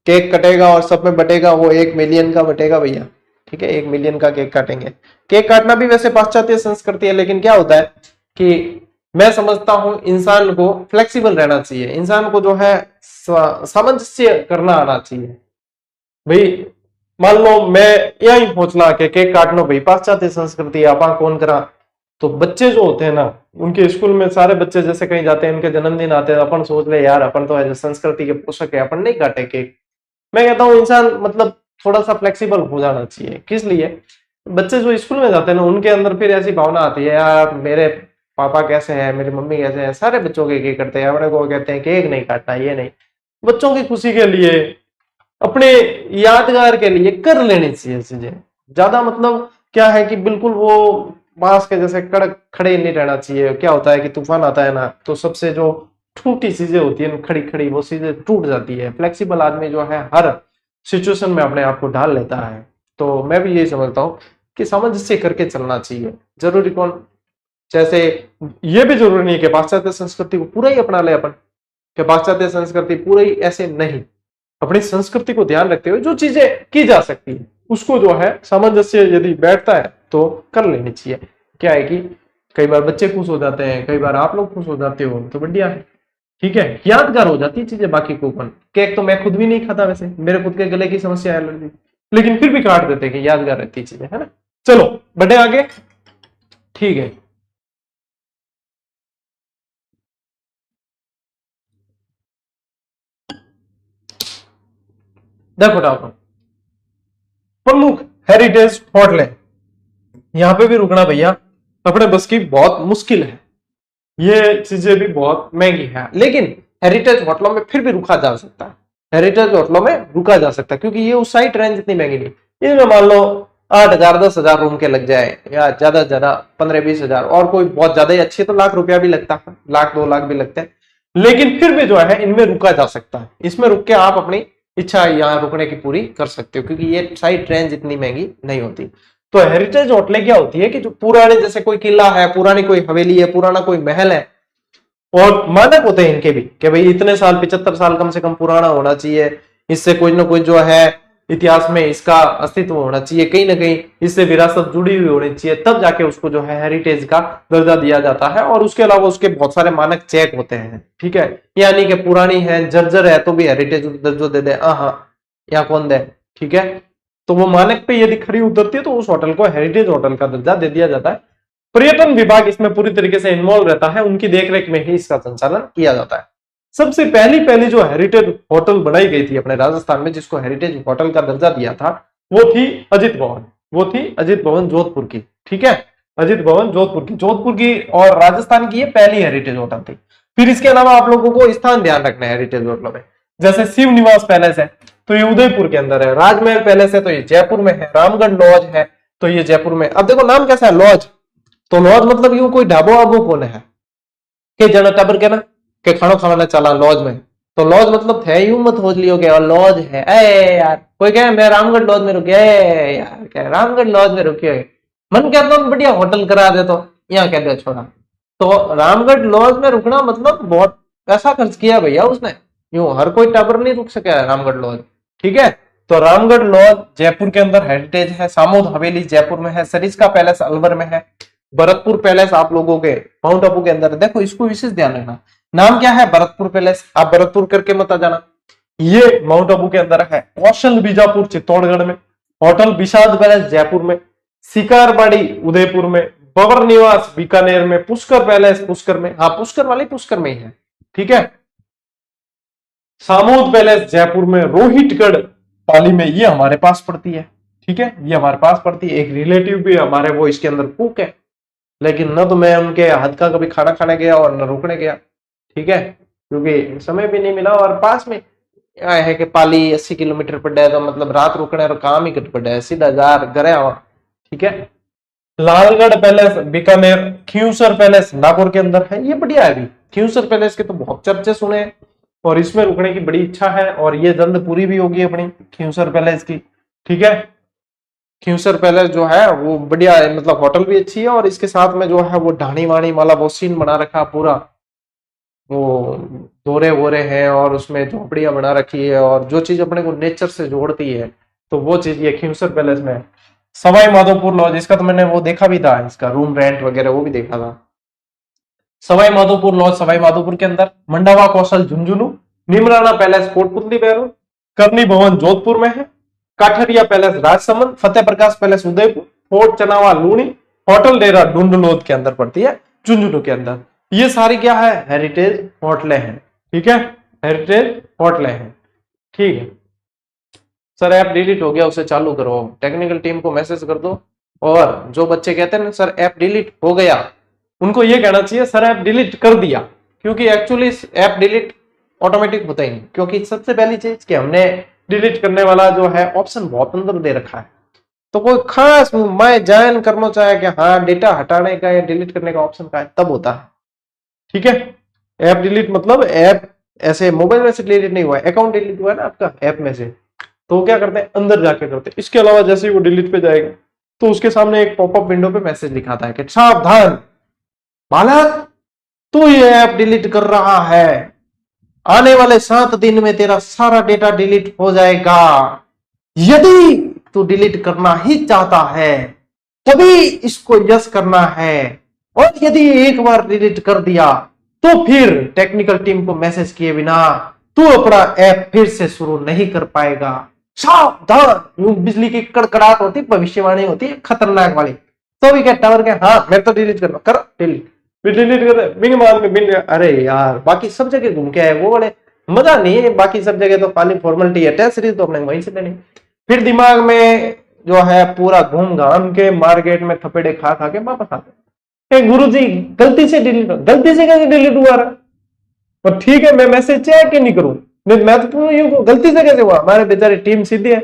केक कटेगा और सब में बटेगा वो 1 मिलियन का बटेगा भैया। ठीक है, 1 मिलियन का केक काटेंगे। केक काटना भी वैसे पाश्चात्य संस्कृति है, लेकिन क्या होता है कि मैं समझता हूं इंसान को फ्लेक्सिबल रहना चाहिए, इंसान को जो है सामंजस्य करना आना चाहिए। भाई मान लो मैं यही सोचना कि केक काटना भाई पाश्चात्य संस्कृति आपा कौन करा, तो बच्चे जो होते हैं ना उनके स्कूल में सारे बच्चे जैसे कहीं जाते हैं, उनके जन्मदिन आते हैं, अपन सोच ले यार अपन तो संस्कृति के पोषक है, अपन नहीं काटे केक। मैं कहता हूँ इंसान मतलब थोड़ा सा फ्लेक्सिबल हो जाना चाहिए। किस लिए, बच्चे जो स्कूल में जाते हैं ना उनके अंदर फिर ऐसी भावना आती है यार मेरे पापा कैसे हैं, मेरी मम्मी कैसे हैं, सारे बच्चों के केक करते हैं, अपने को कहते हैं केक नहीं काटना, ये नहीं, बच्चों की खुशी के लिए अपने यादगार के लिए कर लेनी चाहिए चीजें। ज्यादा मतलब क्या है कि बिल्कुल वो बांस के जैसे कड़क खड़े नहीं रहना चाहिए। क्या होता है कि तूफान आता है ना, तो सबसे जो टूटी चीजें होती है खड़ी खड़ी, वो चीजें टूट जाती है। फ्लेक्सिबल आदमी जो है हर सिचुएशन में अपने आप को ढाल लेता है। तो मैं भी यही समझता हूँ कि सामंजस्य करके चलना चाहिए। जरूरी कौन, जैसे ये भी जरूरी नहीं है कि पाश्चात्य संस्कृति को पूरा ही अपना ले अपन, कि पाश्चात्य संस्कृति पूरा ही ऐसे नहीं। अपनी संस्कृति को ध्यान रखते हुए जो चीजें की जा सकती है उसको जो है सामंजस्य यदि बैठता है तो कर लेनी चाहिए। क्या है कि कई बार बच्चे खुश हो जाते हैं, कई बार आप लोग खुश हो जाते हो, तो बढ़िया है। ठीक है, यादगार हो जाती है चीजें। बाकी को कौन, केक तो मैं खुद भी नहीं खाता, वैसे मेरे खुद के गले की समस्या है, एलर्जी, लेकिन फिर भी काट देते कि यादगार रहती चीजें, है ना। चलो बढ़े आगे। ठीक है, देखो डाउन प्रमुख हेरिटेज होटल है, यहां पे भी रुकना भैया अपने बस की बहुत मुश्किल है। ये चीजें भी बहुत महंगी है, लेकिन हेरिटेज होटलों में फिर भी रुका जा सकता है। हेरिटेज होटलों में रुका जा सकता है क्योंकि ये उस साइड रेंज इतनी महंगी नहीं। इसमें मान लो 8,000 10,000 रूम के लग जाए, या ज्यादा से ज्यादा 15-20 हजार, और कोई बहुत ज्यादा ही अच्छी तो ₹1,00,000 भी लगता है, 1,00,000 2,00,000 भी लगते हैं। लेकिन फिर भी जो है इनमें रुका जा सकता है। इसमें रुक के आप अपनी इच्छा यहाँ रुकने की पूरी कर सकते हो, क्योंकि ये साइड रेंज इतनी महंगी नहीं होती। तो हेरिटेज होटलें क्या होती है कि जो पुराने, जैसे कोई किला है, पुरानी कोई हवेली है, पुराना कोई महल है, और मानक होते हैं इनके भी कि भाई इतने साल 75 साल कम से कम पुराना होना चाहिए, इससे कोई ना कोई जो है इतिहास में इसका अस्तित्व होना चाहिए, कहीं ना कहीं इससे विरासत जुड़ी हुई होनी चाहिए, तब जाके उसको जो है हेरिटेज का दर्जा दिया जाता है। और उसके अलावा उसके बहुत सारे मानक चेक होते हैं। ठीक है, यानी कि पुरानी है, जर्जर है, तो भी हेरिटेज दर्जा दे दे, हाँ या कौन दे। ठीक है, तो वो मानक पे यदि खरी उतरती है तो उस होटल को हेरिटेज होटल का दर्जा दे दिया जाता है। पर्यटन विभाग इसमें पूरी तरीके से इन्वॉल्व रहता है, उनकी देखरेख में ही इसका संचालन किया जाता है। सबसे पहली पहली जो हेरिटेज होटल बनाई गई थी अपने राजस्थान में, जिसको हेरिटेज होटल का दर्जा दिया था, वो थी अजित भवन। वो थी अजित भवन जोधपुर की। ठीक है, अजित भवन जोधपुर की और राजस्थान की ये पहली हेरिटेज होटल थी। फिर इसके अलावा आप लोगों को स्थान ध्यान रखना है हेरिटेज होटलों में। जैसे शिव निवास पैलेस है तो ये उदयपुर के अंदर है, राजमहल पैलेस है तो ये जयपुर में है, रामगढ़ लॉज है तो ये जयपुर में। अब देखो नाम कैसा है, लॉज। तो लॉज मतलब यूं कोई ढाबो वाबो कौन है कि जना टबर के ना के खाना खाना चला लॉज में। तो लॉज मतलब थे, यूं मत सोच लियो कि लॉज है। ए यार कोई कहे मैं रामगढ़ लॉज में रुके, यार क्या रामगढ़ लॉज में रुके, मन कहता हूँ बढ़िया होटल करा दे तो यहाँ कह दे छोड़ा। तो रामगढ़ लॉज में रुकना मतलब बहुत पैसा खर्च किया भैया उसने, यूं हर कोई टाबर नहीं रुक सके रामगढ़ लॉज। ठीक है, तो रामगढ़ लॉज जयपुर के अंदर हेरिटेज है, सामोद हवेली जयपुर में है, सरिस्का पैलेस अलवर में है, भरतपुर पैलेस आप लोगों के माउंट आबू के अंदर है। देखो इसको विशेष ध्यान रखना, नाम क्या है, भरतपुर पैलेस। आप भरतपुर करके मत आ जाना, ये माउंट आबू के अंदर है। कौशल बीजापुर चित्तौड़गढ़ में, होटल विषाद पैलेस जयपुर में, शिकारबाड़ी उदयपुर में, बबर निवास बीकानेर में, पुष्कर पैलेस पुष्कर में, हाँ पुष्कर वाले पुष्कर में ही है। ठीक है, सामोद पैलेस जयपुर में, रोहितगढ़ पाली में, ये हमारे पास पड़ती है। ठीक है, ये हमारे पास पड़ती है। एक रिलेटिव भी हमारे वो इसके अंदर कुक है, लेकिन न तो मैं उनके हाथ का कभी खाना खाने गया और न रुकने गया। ठीक है, क्योंकि समय भी नहीं मिला, और पास में है कि पाली 80 किलोमीटर पड़ है, तो मतलब रात रुकने और काम ही कट पड़ा है, सीधा जार गरे। ठीक है, लालगढ़ पैलेस बीकानेर, खियूसर पैलेस नागौर के अंदर है, ये बढ़िया है। अभी खियूसर पैलेस के तो बहुत चर्चे सुने हैं और इसमें रुकने की बड़ी इच्छा है, और ये जल्द पूरी भी होगी अपनी खियूसर पैलेस की। ठीक है, खियूसर पैलेस जो है वो बढ़िया है, मतलब होटल भी अच्छी है, और इसके साथ में जो है वो ढाणी वाणी वाला वो सीन बना रखा पूरा, वो दोरे वोरे हैं और उसमें झोपड़ियां बना रखी है, और जो चीज अपने को नेचर से जोड़ती है तो वो चीज ये खियूसर पैलेस में है। सवाई माधोपुर लॉज, इसका तो मैंने वो देखा भी था, इसका रूम रेंट वगैरह वो भी देखा था। सवाई माधोपुर लॉज सवाई माधोपुर के अंदर, मंडावा कौशल झुंझुनू, निमराना पैलेस कोटपुतली बैरून, करनी भवन जोधपुर में है, Kathariya palace Rajsamand, Fateh Prakash palace Udaipur, fort Chanwa Luni, hotel Dera Dundlod के अंदर पड़ती है, झुंझुनू के अंदर। ये सारी क्या है, हेरिटेज होटलें हैं। ठीक है, हेरिटेज होटलें हैं। ठीक है सर, ऐप डिलीट हो गया उसे चालू करो, टेक्निकल टीम को मैसेज कर दो। और जो बच्चे कहते हैं ना सर ऐप डिलीट हो गया, उनको ये कहना चाहिए सर ऐप डिलीट कर दिया, क्योंकि एक्चुअली ऐप डिलीट ऑटोमेटिक होता ही नहीं। क्योंकि सबसे पहली चीज कि हमने डिलीट करने वाला जो है ऑप्शन बहुत अंदर दे रखा है। तो कोई खास मैं ज्वाइन करना चाहे कि हाँ डेटा हटाने का या डिलीट करने का ऑप्शन का है, तब होता है। ठीक है, ऐप डिलीट मतलब ऐप ऐसे मोबाइल में से डिलीट नहीं हुआ है, अकाउंट डिलीट हुआ है ना आपका ऐप में से, तो क्या करते हैं अंदर जाके करते हैं। इसके अलावा जैसे ही वो डिलीट पे जाएगा तो उसके सामने एक पॉपअप विंडो पे मैसेज लिखाता है कि सावधान बालक, तू ये ऐप डिलीट कर रहा है, आने वाले 7 दिन में तेरा सारा डेटा डिलीट हो जाएगा। यदि तू डिलीट करना ही चाहता है तभी इसको यस करना है, और यदि एक बार डिलीट कर दिया तो फिर टेक्निकल टीम को मैसेज किए बिना तू अपना ऐप फिर से शुरू नहीं कर पाएगा। सावधान। बिजली की कड़कड़ाहट होती, भविष्यवाणी होती है खतरनाक वाली। तो भी क्या टावर के, हाँ मैं तो डिलीट कर करो डिलीट, फिर डिलीट कर दे बिंग बाद में बिंग। अरे यार बाकी सब जगह घूम के आए वो वाले मजा नहीं है, बाकी सब जगह तो खाली फॉर्मेलिटी है, टेस्ट सीरीज तो अपने वहीं से लेनी। फिर दिमाग में जो है पूरा घूम घाम के मार्केट में थपेड़े खा खा के वापस आते। गुरु जी गलती से डिलीट, गलती से कैसे डिलीट हुआ रहा? और ठीक है मैं मैसेज चेक क्यों नहीं करूं, मैं तो यूं गलती से कैसे हुआ? हमारे बेचारी टीम सीधी है,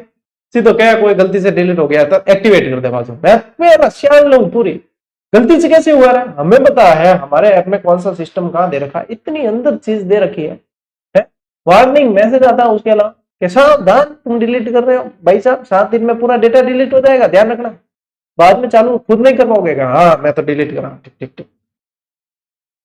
सीधो क्या कोई गलती से डिलीट हो गया तो एक्टिवेट कर दे बाजू, मैं मेरा श्याम लोग पूरी गलती से कैसे हुआ रहा? हमें पता है हमारे ऐप में कौन सा सिस्टम कहां दे रखा है, इतनी अंदर चीज दे रखी है? वार्निंग मैसेज आता है उसके अलावा कि सावधान तुम डिलीट कर रहे हो भाई साहब, 7 दिन में पूरा डेटा डिलीट हो जाएगा, ध्यान रखना। बाद में चालू खुद नहीं कर पाओगे, हाँ मैं तो डिलीट कर रहा हूं, ठीक ठीक ठीक।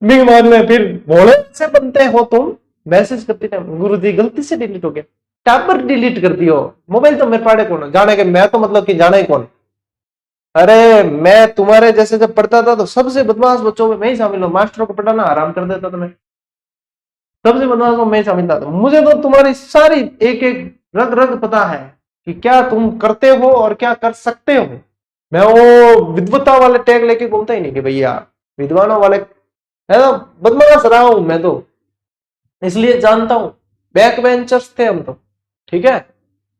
बिग बाद में फिर भोले से बनते हो तुम, मैसेज करते थे गुरु जी गलती से डिलीट हो गया, टाबर डिलीट कर दियो, मोबाइल तो मेरे पाड़े कौन जाने के, मैं तो मतलब कि जाने कौन। अरे मैं तुम्हारे जैसे जब पढ़ता था तो सबसे बदमाश बच्चों में मैं ही शामिल हूं, मास्टरों को पढ़ाना आराम कर देता था मैं, सबसे बदमाश मैं शामिल था। मुझे तो तुम्हारी सारी एक एक रग रग पता है कि क्या तुम करते हो और क्या कर सकते हो। मैं वो विद्वता वाले टैग लेके घूमता ही नहीं कि भैया विद्वानों वाले, है ना, बदमाश रहा हूं मैं तो, इसलिए जानता हूं। बैक बेंचर्स थे हम तो, ठीक है।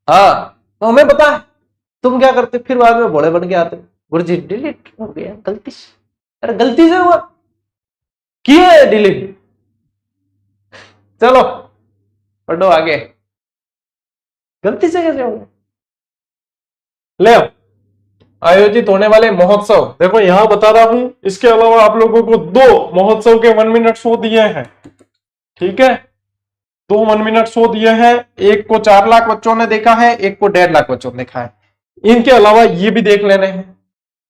हाँ तो हमें पता है तुम क्या करते, फिर बाद में भोले बन के आते गुरु जी डिलीट हो गया गलती से। अरे गलती से हुआ, किए डिलीट, चलो पढ़ो आगे, गलती से कैसे हो गया? ले आयोजित होने वाले महोत्सव देखो यहां बता रहा हूं, इसके अलावा आप लोगों को 2 महोत्सव के 1 मिनट शो दिए हैं, ठीक है, 2 1 मिनट शो दिए हैं। एक को 4 लाख बच्चों ने देखा है, एक को 1.5 लाख बच्चों ने देखा है। इनके अलावा ये भी देख लेने हैं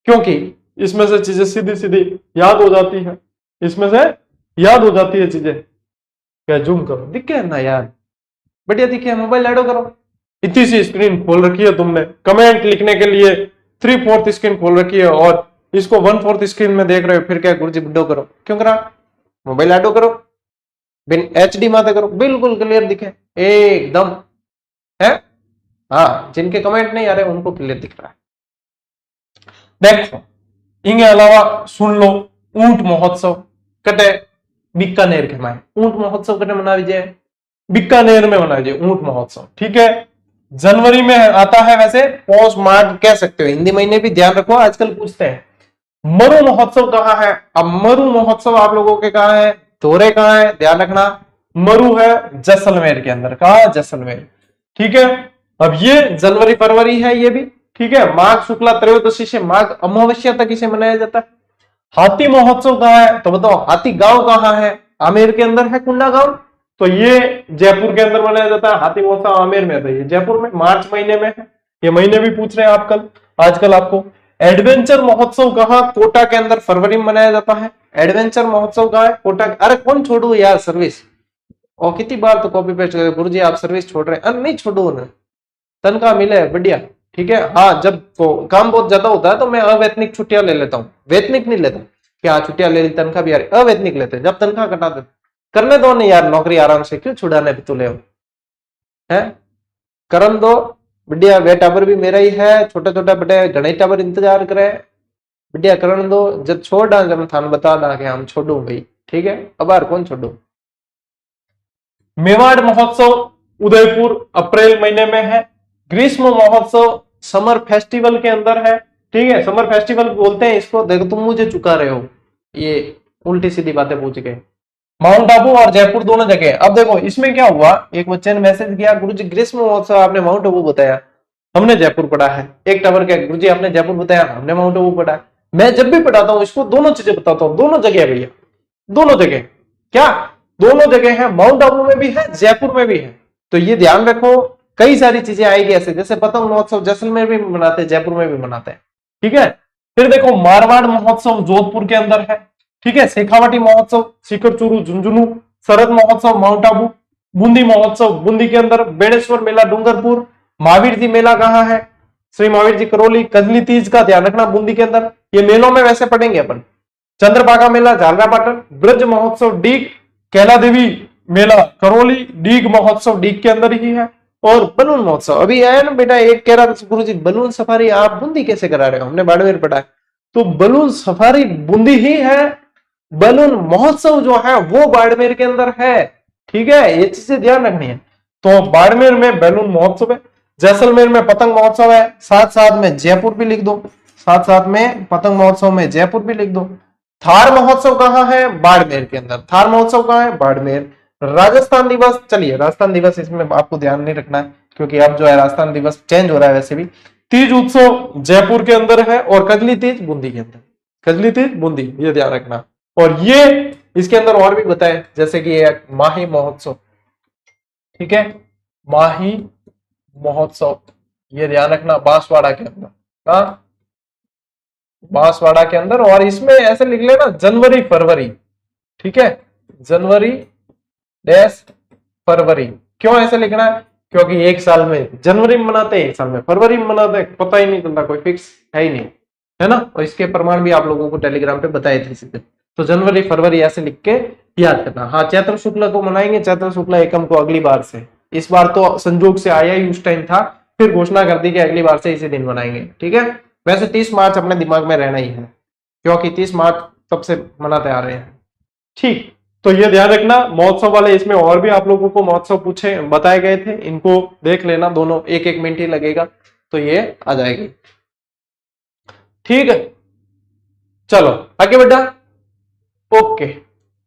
क्योंकि इसमें से चीजें सीधी सीधी याद हो जाती है, इसमें से याद हो जाती है चीजें। क्या जूम करो, दिखे ना यार, बढ़िया दिखे, मोबाइल ऐडो करो। इतनी सी स्क्रीन खोल रखी है तुमने, कमेंट लिखने के लिए 3/4 स्क्रीन खोल रखी है और इसको 1/4 स्क्रीन में देख रहे हो, फिर क्या गुरुजी विंडो करो, क्यों करा? मोबाइल ऐडो करो, बिन एचडी माते करो, बिल्कुल क्लियर दिखे एकदम, है। हाँ जिनके कमेंट नहीं आ रहे उनको क्लियर दिख रहा है। देखो इनके अलावा सुन लो, ऊंट महोत्सव कटे बीकानेर के माए, ऊंट महोत्सव कटे मना लीजिए, बीकानेर में मना लीजिए ऊंट महोत्सव, ठीक है। जनवरी में आता है, वैसे पौष माघ कह सकते हो, हिंदी महीने भी ध्यान रखो, आजकल पूछते हैं। मरु महोत्सव कहाँ है? अब मरु महोत्सव आप लोगों के कहाँ है, धोरे कहाँ है, ध्यान रखना। मरु है जैसलमेर के अंदर, कहा जैसलमेर, ठीक है। अब ये जनवरी फरवरी है ये भी, ठीक है। माघ शुक्ला त्रयोदशी से माघ अमावस्या तक इसे मनाया जाता है। हाथी महोत्सव कहाँ है तो बताओ, हाथी गांव कहाँ है? आमेर के अंदर है कुंडा गांव, तो ये जयपुर के अंदर मनाया जाता है। हाथी महोत्सव आमेर में है, ये जयपुर में मार्च महीने में है, ये महीने भी पूछ रहे हैं आप कल आजकल आपको। एडवेंचर महोत्सव कहाँ? कोटा के अंदर फरवरी में मनाया जाता है। एडवेंचर महोत्सव कहाँ है? कोटा। अरे कौन छोड़ू यार सर्विस, और कितनी बार तो कॉपी पेस्ट गुरु जी आप सर्विस छोड़ रहे हैं, अरे नहीं छोड़ू ना, तनख्वाह मिले बढ़िया, ठीक है। हाँ जब तो काम बहुत ज्यादा होता है तो मैं अवैतनिक छुट्टियां ले लेता हूँ, वैतनिक नहीं लेता कि हाँ छुट्टियां ले ली तनख्वाह भी आ रही, अवैतनिक लेते जब तनख्वाह कटा देते। करने दो नहीं यार नौकरी आराम से, क्यों छुड़ाने भी तुले हो, है करन दो बढ़िया। वे टाबर भी मेरा ही है, छोटा छोटा बड़े घने टाबर इंतजार करे, बढ़िया करन दो। जब छोड़ डाल जब थान बता डा कि हम छोड़ू भाई, ठीक है। अब यार कौन छोड़ू। मेवाड़ महोत्सव उदयपुर अप्रैल महीने में है। ग्रीष्म महोत्सव समर फेस्टिवल के अंदर है, ठीक है। समर फेस्टिवल बोलते हैं इसको, देखो तुम मुझे चुका रहे हो, ये उल्टी सीधी बातें पूछ गए। माउंट आबू और जयपुर दोनों जगह। अब देखो इसमें क्या हुआ, एक बच्चे ने मैसेज किया, गुरुजी ग्रीष्म महोत्सव आपने माउंट आबू बताया, हमने जयपुर पढ़ा है। एक टावर क्या, गुरुजी आपने जयपुर बताया, हमने माउंट आबू पढ़ा है। मैं जब भी पढ़ाता हूँ इसको दोनों चीजें बताता हूँ, दोनों जगह है भैया, दोनों जगह। क्या दोनों जगह है, माउंट आबू में भी है, जयपुर में भी है। तो ये ध्यान रखो, कई सारी चीजें आएगी ऐसे, जैसे पतंग महोत्सव जैसलमेर में भी मनाते हैं, जयपुर में भी मनाते हैं। ठीक है, फिर देखो मारवाड़ महोत्सव जोधपुर के अंदर है। ठीक है, शेखावाटी महोत्सव सीकर चूरू झुंझुनू, शरद महोत्सव माउंट आबू, बूंदी महोत्सव बूंदी के अंदर, बेणेश्वर मेला डूंगरपुर, महावीर जी मेला कहाँ है, श्री महावीर जी करौली, कजली तीज का ध्यान रखना बूंदी के अंदर, ये मेलों में वैसे पढ़ेंगे अपन। चंद्रभागा मेला झालरापाटन, ब्रज महोत्सव डीग, कैला देवी मेला करौली, डीग महोत्सव डीग के अंदर ही है। और बलून महोत्सव अभी आया ना बेटा, एक कह रहा था गुरुजी बलून सफारी आप बूंदी कैसे करा रहे हो, हमने बाड़मेर पढ़ा है। तो बलून सफारी बूंदी ही है, बलून महोत्सव जो है वो बाड़मेर के अंदर है। ठीक है, ये चीजें ध्यान रखनी है। तो बाड़मेर में बैलून महोत्सव है, जैसलमेर में पतंग महोत्सव है, साथ साथ में जयपुर भी लिख दो, साथ साथ में पतंग महोत्सव में जयपुर भी लिख दो। थार महोत्सव कहाँ है, बाड़मेर के अंदर। थार महोत्सव कहाँ है, बाड़मेर। राजस्थान दिवस, चलिए राजस्थान दिवस इसमें आपको ध्यान नहीं रखना है, क्योंकि अब जो है राजस्थान दिवस चेंज हो रहा है वैसे भी। तीज उत्सव जयपुर के अंदर है, और कजली तीज बूंदी के अंदर, कजली तीज बूंदी, ये ध्यान रखना। और ये इसके अंदर और भी बताए, जैसे कि माही महोत्सव। ठीक है, माही महोत्सव, ये ध्यान रखना, बांसवाड़ा के अंदर। हाँ, बांसवाड़ा के अंदर। और इसमें ऐसे लिख लेना जनवरी फरवरी। ठीक है, जनवरी डैश फरवरी। क्यों ऐसे लिखना है, क्योंकि एक साल में जनवरी में मनाते हैं, एक साल में फरवरी में मनाते हैं, पता ही नहीं चलता, कोई फिक्स है ही नहीं, है ना। और इसके प्रमाण भी आप लोगों को टेलीग्राम पे बताए थे सीधे। तो जनवरी फरवरी ऐसे लिख के याद करना। हाँ, चैत्र शुक्ल को मनाएंगे, चैत्र शुक्ल एकम को अगली बार से। इस बार तो संजोग से आया ही उस टाइम था, फिर घोषणा कर दी कि अगली बार से इसी दिन मनाएंगे। ठीक है, वैसे 30 मार्च अपने दिमाग में रहना ही है, क्योंकि 30 मार्च तब से मनाते आ रहे हैं। ठीक, तो ये ध्यान रखना। महोत्सव वाले इसमें और भी आप लोगों को महोत्सव पूछे बताए गए थे, इनको देख लेना, दोनों एक एक मिनट ही लगेगा तो ये आ जाएगी। ठीक है, चलो आगे बेटा। ओके,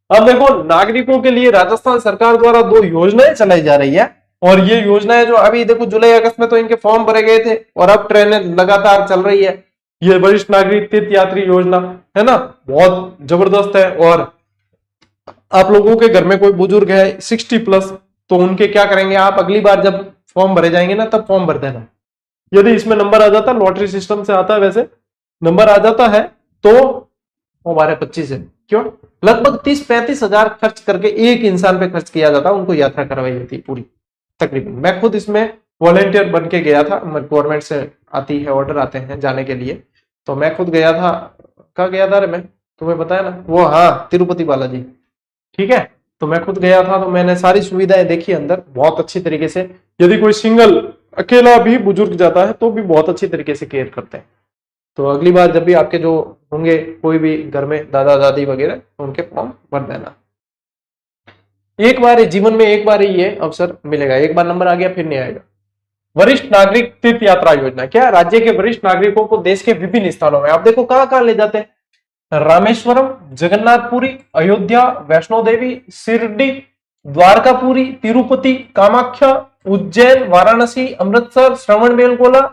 अब देखो नागरिकों के लिए राजस्थान सरकार द्वारा 2 योजनाएं चलाई जा रही है। और ये योजनाएं जो अभी देखो जुलाई अगस्त में तो इनके फॉर्म भरे गए थे, और अब ट्रेनें लगातार चल रही है। ये वरिष्ठ नागरिक तीर्थ यात्री योजना है ना, बहुत जबरदस्त है। और आप लोगों के घर में कोई बुजुर्ग है 60+, तो उनके क्या करेंगे आप, अगली बार जब फॉर्म भरे जाएंगे ना, तब फॉर्म भर देना। यदि इसमें नंबर आ जाता है, लॉटरी सिस्टम से आता है वैसे, नंबर आ जाता है तो हमारे 25 है। क्यों, लगभग 30-35 हजार खर्च करके एक इंसान पे खर्च किया जाता है, उनको यात्रा करवाई जाती है पूरी तकरीबन। मैं खुद इसमें वॉलेंटियर बन के गया था, गवर्नमेंट से आती है, ऑर्डर आते हैं जाने के लिए, तो मैं खुद गया था। कहाँ गया था रे मैं, तुम्हें बताया ना वो, हाँ तिरुपति बालाजी। ठीक है, तो मैं खुद गया था, तो मैंने सारी सुविधाएं देखी अंदर बहुत अच्छी तरीके से। यदि कोई सिंगल अकेला भी बुजुर्ग जाता है तो भी बहुत अच्छी तरीके से केयर करते हैं। तो अगली बार जब भी आपके जो होंगे कोई भी घर में दादा दादी वगैरह, तो उनके फॉर्म भर देना। एक बार जीवन में एक बार ही ये अवसर मिलेगा, एक बार नंबर आ गया फिर नहीं आएगा। वरिष्ठ नागरिक तीर्थ यात्रा योजना, क्या राज्य के वरिष्ठ नागरिकों को देश के विभिन्न स्थानों में, आप देखो कहां कहां ले जाते हैं, रामेश्वरम, जगन्नाथपुरी, अयोध्या, वैष्णो देवी, शिरडी, द्वारकापुरी, तिरुपति, कामाख्या, उज्जैन, वाराणसी, अमृतसर, श्रवण बेलगोला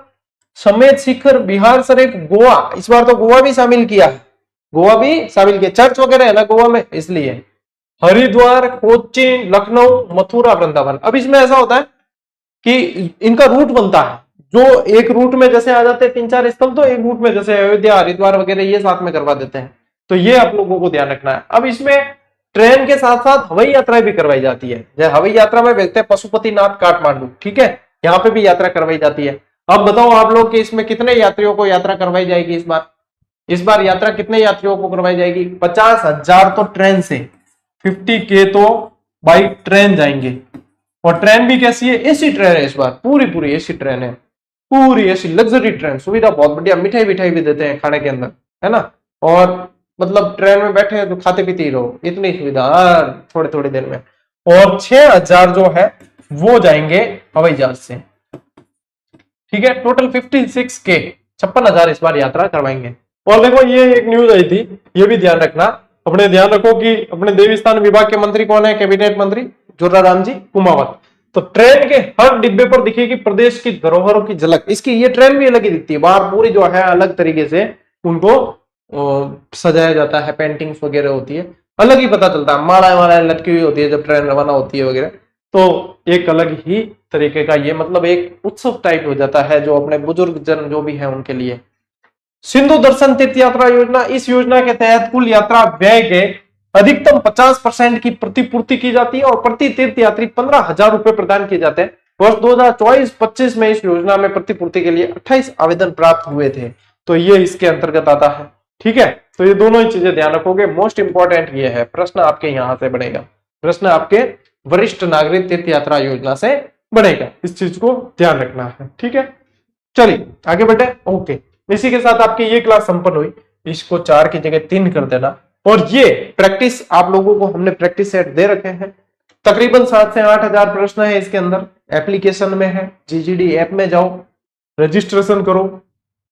समेत शिखर, बिहार शरीफ, गोवा। इस बार तो गोवा भी शामिल किया, गोवा भी शामिल किया, चर्च वगैरह है ना गोवा में, इसलिए हरिद्वार, कोच्चि, लखनऊ, मथुरा, वृंदावन। अब इसमें ऐसा होता है कि इनका रूट बनता है, जो एक रूट में जैसे आ जाते हैं 3-4 स्थल, तो एक रूट में जैसे अयोध्या, हरिद्वार वगैरह ये साथ में करवा देते हैं। तो ये आप लोगों को ध्यान रखना है। अब इसमें ट्रेन के साथ साथ हवाई यात्रा भी करवाई जाती है। जैसे हवाई यात्रा में भेजते हैं पशुपतिनाथ काठमांडू, ठीक है, यहाँ पे भी यात्रा करवाई जाती है। अब बताओ आप लोग कि इसमें कितने यात्रियों को यात्रा करवाई जाएगी इस बार यात्रा कितने यात्रियों को करवाई जाएगी, 50,000 तो ट्रेन से, 50K तो बाई ट्रेन जाएंगे। और ट्रेन भी कैसी है, एसी ट्रेन है इस बार, पूरी एसी ट्रेन है, पूरी एसी लग्जरी ट्रेन, सुविधा बहुत बढ़िया, मिठाई भी देते हैं खाने के अंदर, है ना। और मतलब ट्रेन में बैठे तो खाते पीते ही रहो, इतनी सुविधा थोड़ी थोड़ी देर में। और 6,000 जो है वो जाएंगे हवाई जहाज से, ठीक है। टोटल 56K, 56,000 इस बार यात्रा करवाएंगे। और देखो ये एक न्यूज आई थी, ये भी ध्यान रखना, अपने ध्यान रखो कि अपने देवस्थान विभाग के मंत्री कौन है? कैबिनेट मंत्री जोराराम जी कुमावत। तो ट्रेन के हर डिब्बे पर दिखेगी प्रदेश की धरोहरों की झलक। इसकी ये ट्रेन भी अलग ही दिखती है, बाहर पूरी जो है अलग तरीके से उनको सजाया जाता है, पेंटिंग्स वगैरह होती है, अलग ही पता चलता है, माला माला लटकी हुई होती है जब ट्रेन रवाना होती है वगैरह। तो एक अलग ही तरीके का ये मतलब एक उत्सव टाइप हो जाता है जो अपने बुजुर्ग जन जो भी है उनके लिए। सिंधु दर्शन तीर्थ यात्रा योजना, इस योजना के तहत कुल यात्रा व्यय के अधिकतम 50% की प्रतिपूर्ति की जाती है और प्रति तीर्थ यात्री 15,000 रुपए प्रदान किए जाते हैं। वर्ष 2024-25 में इस योजना में प्रतिपूर्ति के लिए 28 आवेदन प्राप्त हुए थे। तो ये इसके अंतर्गत आता है। ठीक है, तो ये दोनों ही चीजें ध्यान रखोगे। मोस्ट इंपॉर्टेंट ये है, प्रश्न आपके यहां से बनेगा, प्रश्न आपके वरिष्ठ नागरिक तीर्थ यात्रा योजना से बनेगा, इस चीज को ध्यान रखना है। ठीक है, चलिए आगे बढ़े। ओके, इसी के साथ आपकी ये क्लास संपन्न हुई। इसको 4 की जगह 3 कर देना। और ये प्रैक्टिस आप लोगों को हमने प्रैक्टिस सेट दे रखे हैं, तकरीबन 7 से 8,000 प्रश्न है इसके अंदर। एप्लीकेशन में है, जीजीडी ऐप में जाओ, रजिस्ट्रेशन करो,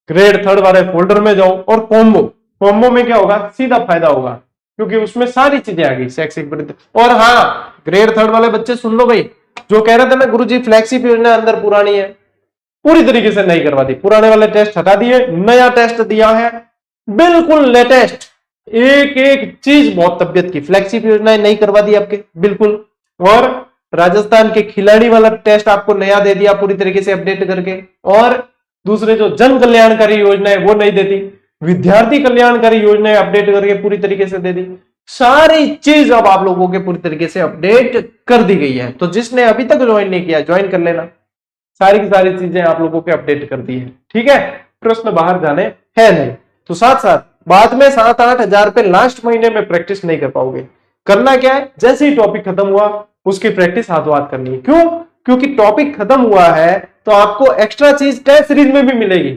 ग्रेड 3 वाले फोल्डर में जाओ और कॉम्बो में क्या होगा, सीधा फायदा होगा क्योंकि उसमें सारी चीजें आ गई, शैक्षिक वृद्धि। और हाँ, ग्रेड 3 वाले बच्चे सुन लो भाई, जो कह रहे थे ना गुरुजी फ्लैगशिप योजना अंदर पुरानी है, पूरी तरीके से नहीं करवा दी। पुराने वाले टेस्ट हटा दिए, नया टेस्ट दिया है, बिल्कुल लेटेस्ट, एक एक चीज बहुत तबियत की। फ्लैगशिप योजनाएं नहीं करवा दी आपके बिल्कुल। और राजस्थान के खिलाड़ी वाला टेस्ट आपको नया दे दिया पूरी तरीके से अपडेट करके। और दूसरे जो जन कल्याणकारी योजनाएं वो नहीं देती, विद्यार्थी कल्याणकारी योजनाएं अपडेट करके पूरी तरीके से दे दी। सारी चीज अब आप लोगों के पूरी तरीके से अपडेट कर दी गई है। तो जिसने अभी तक ज्वाइन नहीं किया, ज्वाइन कर लेना, सारी की सारी चीजें आप लोगों के अपडेट कर दी है। ठीक है, प्रश्न बाहर जाने है नहीं। तो साथ साथ बाद में 7-8 हजार पे लास्ट महीने में प्रैक्टिस नहीं कर पाओगे। करना क्या है, जैसे ही टॉपिक खत्म हुआ उसकी प्रैक्टिस हाथों हाथ करनी है। क्यों? क्योंकि टॉपिक खत्म हुआ है तो आपको एक्स्ट्रा चीज टेस्ट सीरीज में भी मिलेगी।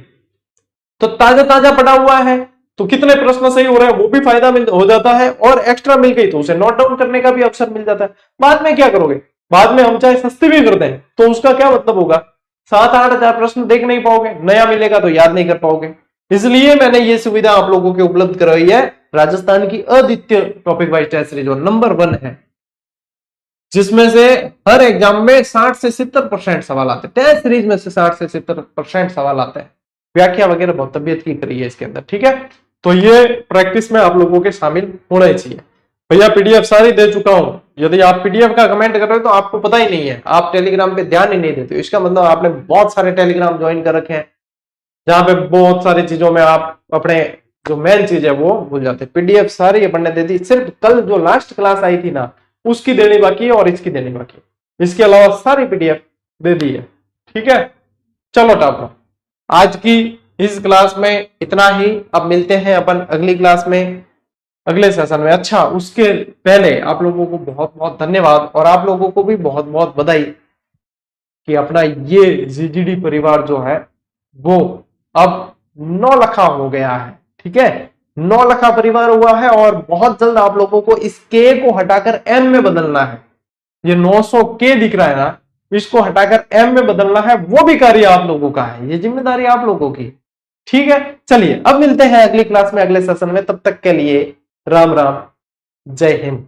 तो ताजा ताजा पड़ा हुआ है तो कितने प्रश्न सही हो रहे हैं वो भी फायदा हो जाता है, और एक्स्ट्रा मिल गई तो उसे नोट डाउन करने का भी अवसर मिल जाता है। बाद में क्या करोगे, बाद में हम चाहे सस्ती भी कर दें तो उसका क्या मतलब होगा, 7-8 हजार प्रश्न देख नहीं पाओगे, नया मिलेगा तो याद नहीं कर पाओगे। इसलिए मैंने ये सुविधा आप लोगों के उपलब्ध करवाई है, राजस्थान की अद्वितीय topic wise test series number 1 है, जिसमें से हर एग्जाम में 60 से 70% सवाल आते हैं। टेस्ट सीरीज में से 60 से 70% सवाल आते हैं। व्याख्या वगैरह बहुत तबियत की करी है इसके अंदर। ठीक है, तो ये प्रैक्टिस में आप लोगों के शामिल होना चाहिए। भैया पीडीएफ सारी दे चुका हूं, यदि आप पीडीएफ का कमेंट कर रहे हो तो आपको पता ही नहीं है, आप टेलीग्राम पे ध्यान ही नहीं देते हो। इसका मतलब आपने बहुत सारे टेलीग्राम ज्वाइन कर रखे हैं जहां पे बहुत सारी चीजों में आप अपने जो मेन चीज है वो भूल जाते हैं। पीडीएफ सारी अपन ने दे दी, सिर्फ कल जो लास्ट क्लास आई थी ना उसकी देनी बाकी है और इसकी देनी बाकी है। इसके अलावा सारी पीडीएफ दे दी है। ठीक है, चलो टापो, आज की इस क्लास में इतना ही। अब मिलते हैं अपन अगली क्लास में, अगले सेशन में। अच्छा, उसके पहले आप लोगों को बहुत बहुत धन्यवाद और आप लोगों को भी बहुत बहुत बधाई कि अपना ये जीजीडी परिवार जो है वो अब 9 लाख हो गया है। ठीक है, 9 लाख परिवार हुआ है और बहुत जल्द आप लोगों को इस के को हटाकर एम में बदलना है। ये 900 के दिख रहा है ना, इसको हटाकर एम में बदलना है, वो भी कार्य आप लोगों का है, ये जिम्मेदारी आप लोगों की। ठीक है, चलिए अब मिलते हैं अगली क्लास में, अगले सेशन में। तब तक के लिए राम राम, जय हिंद।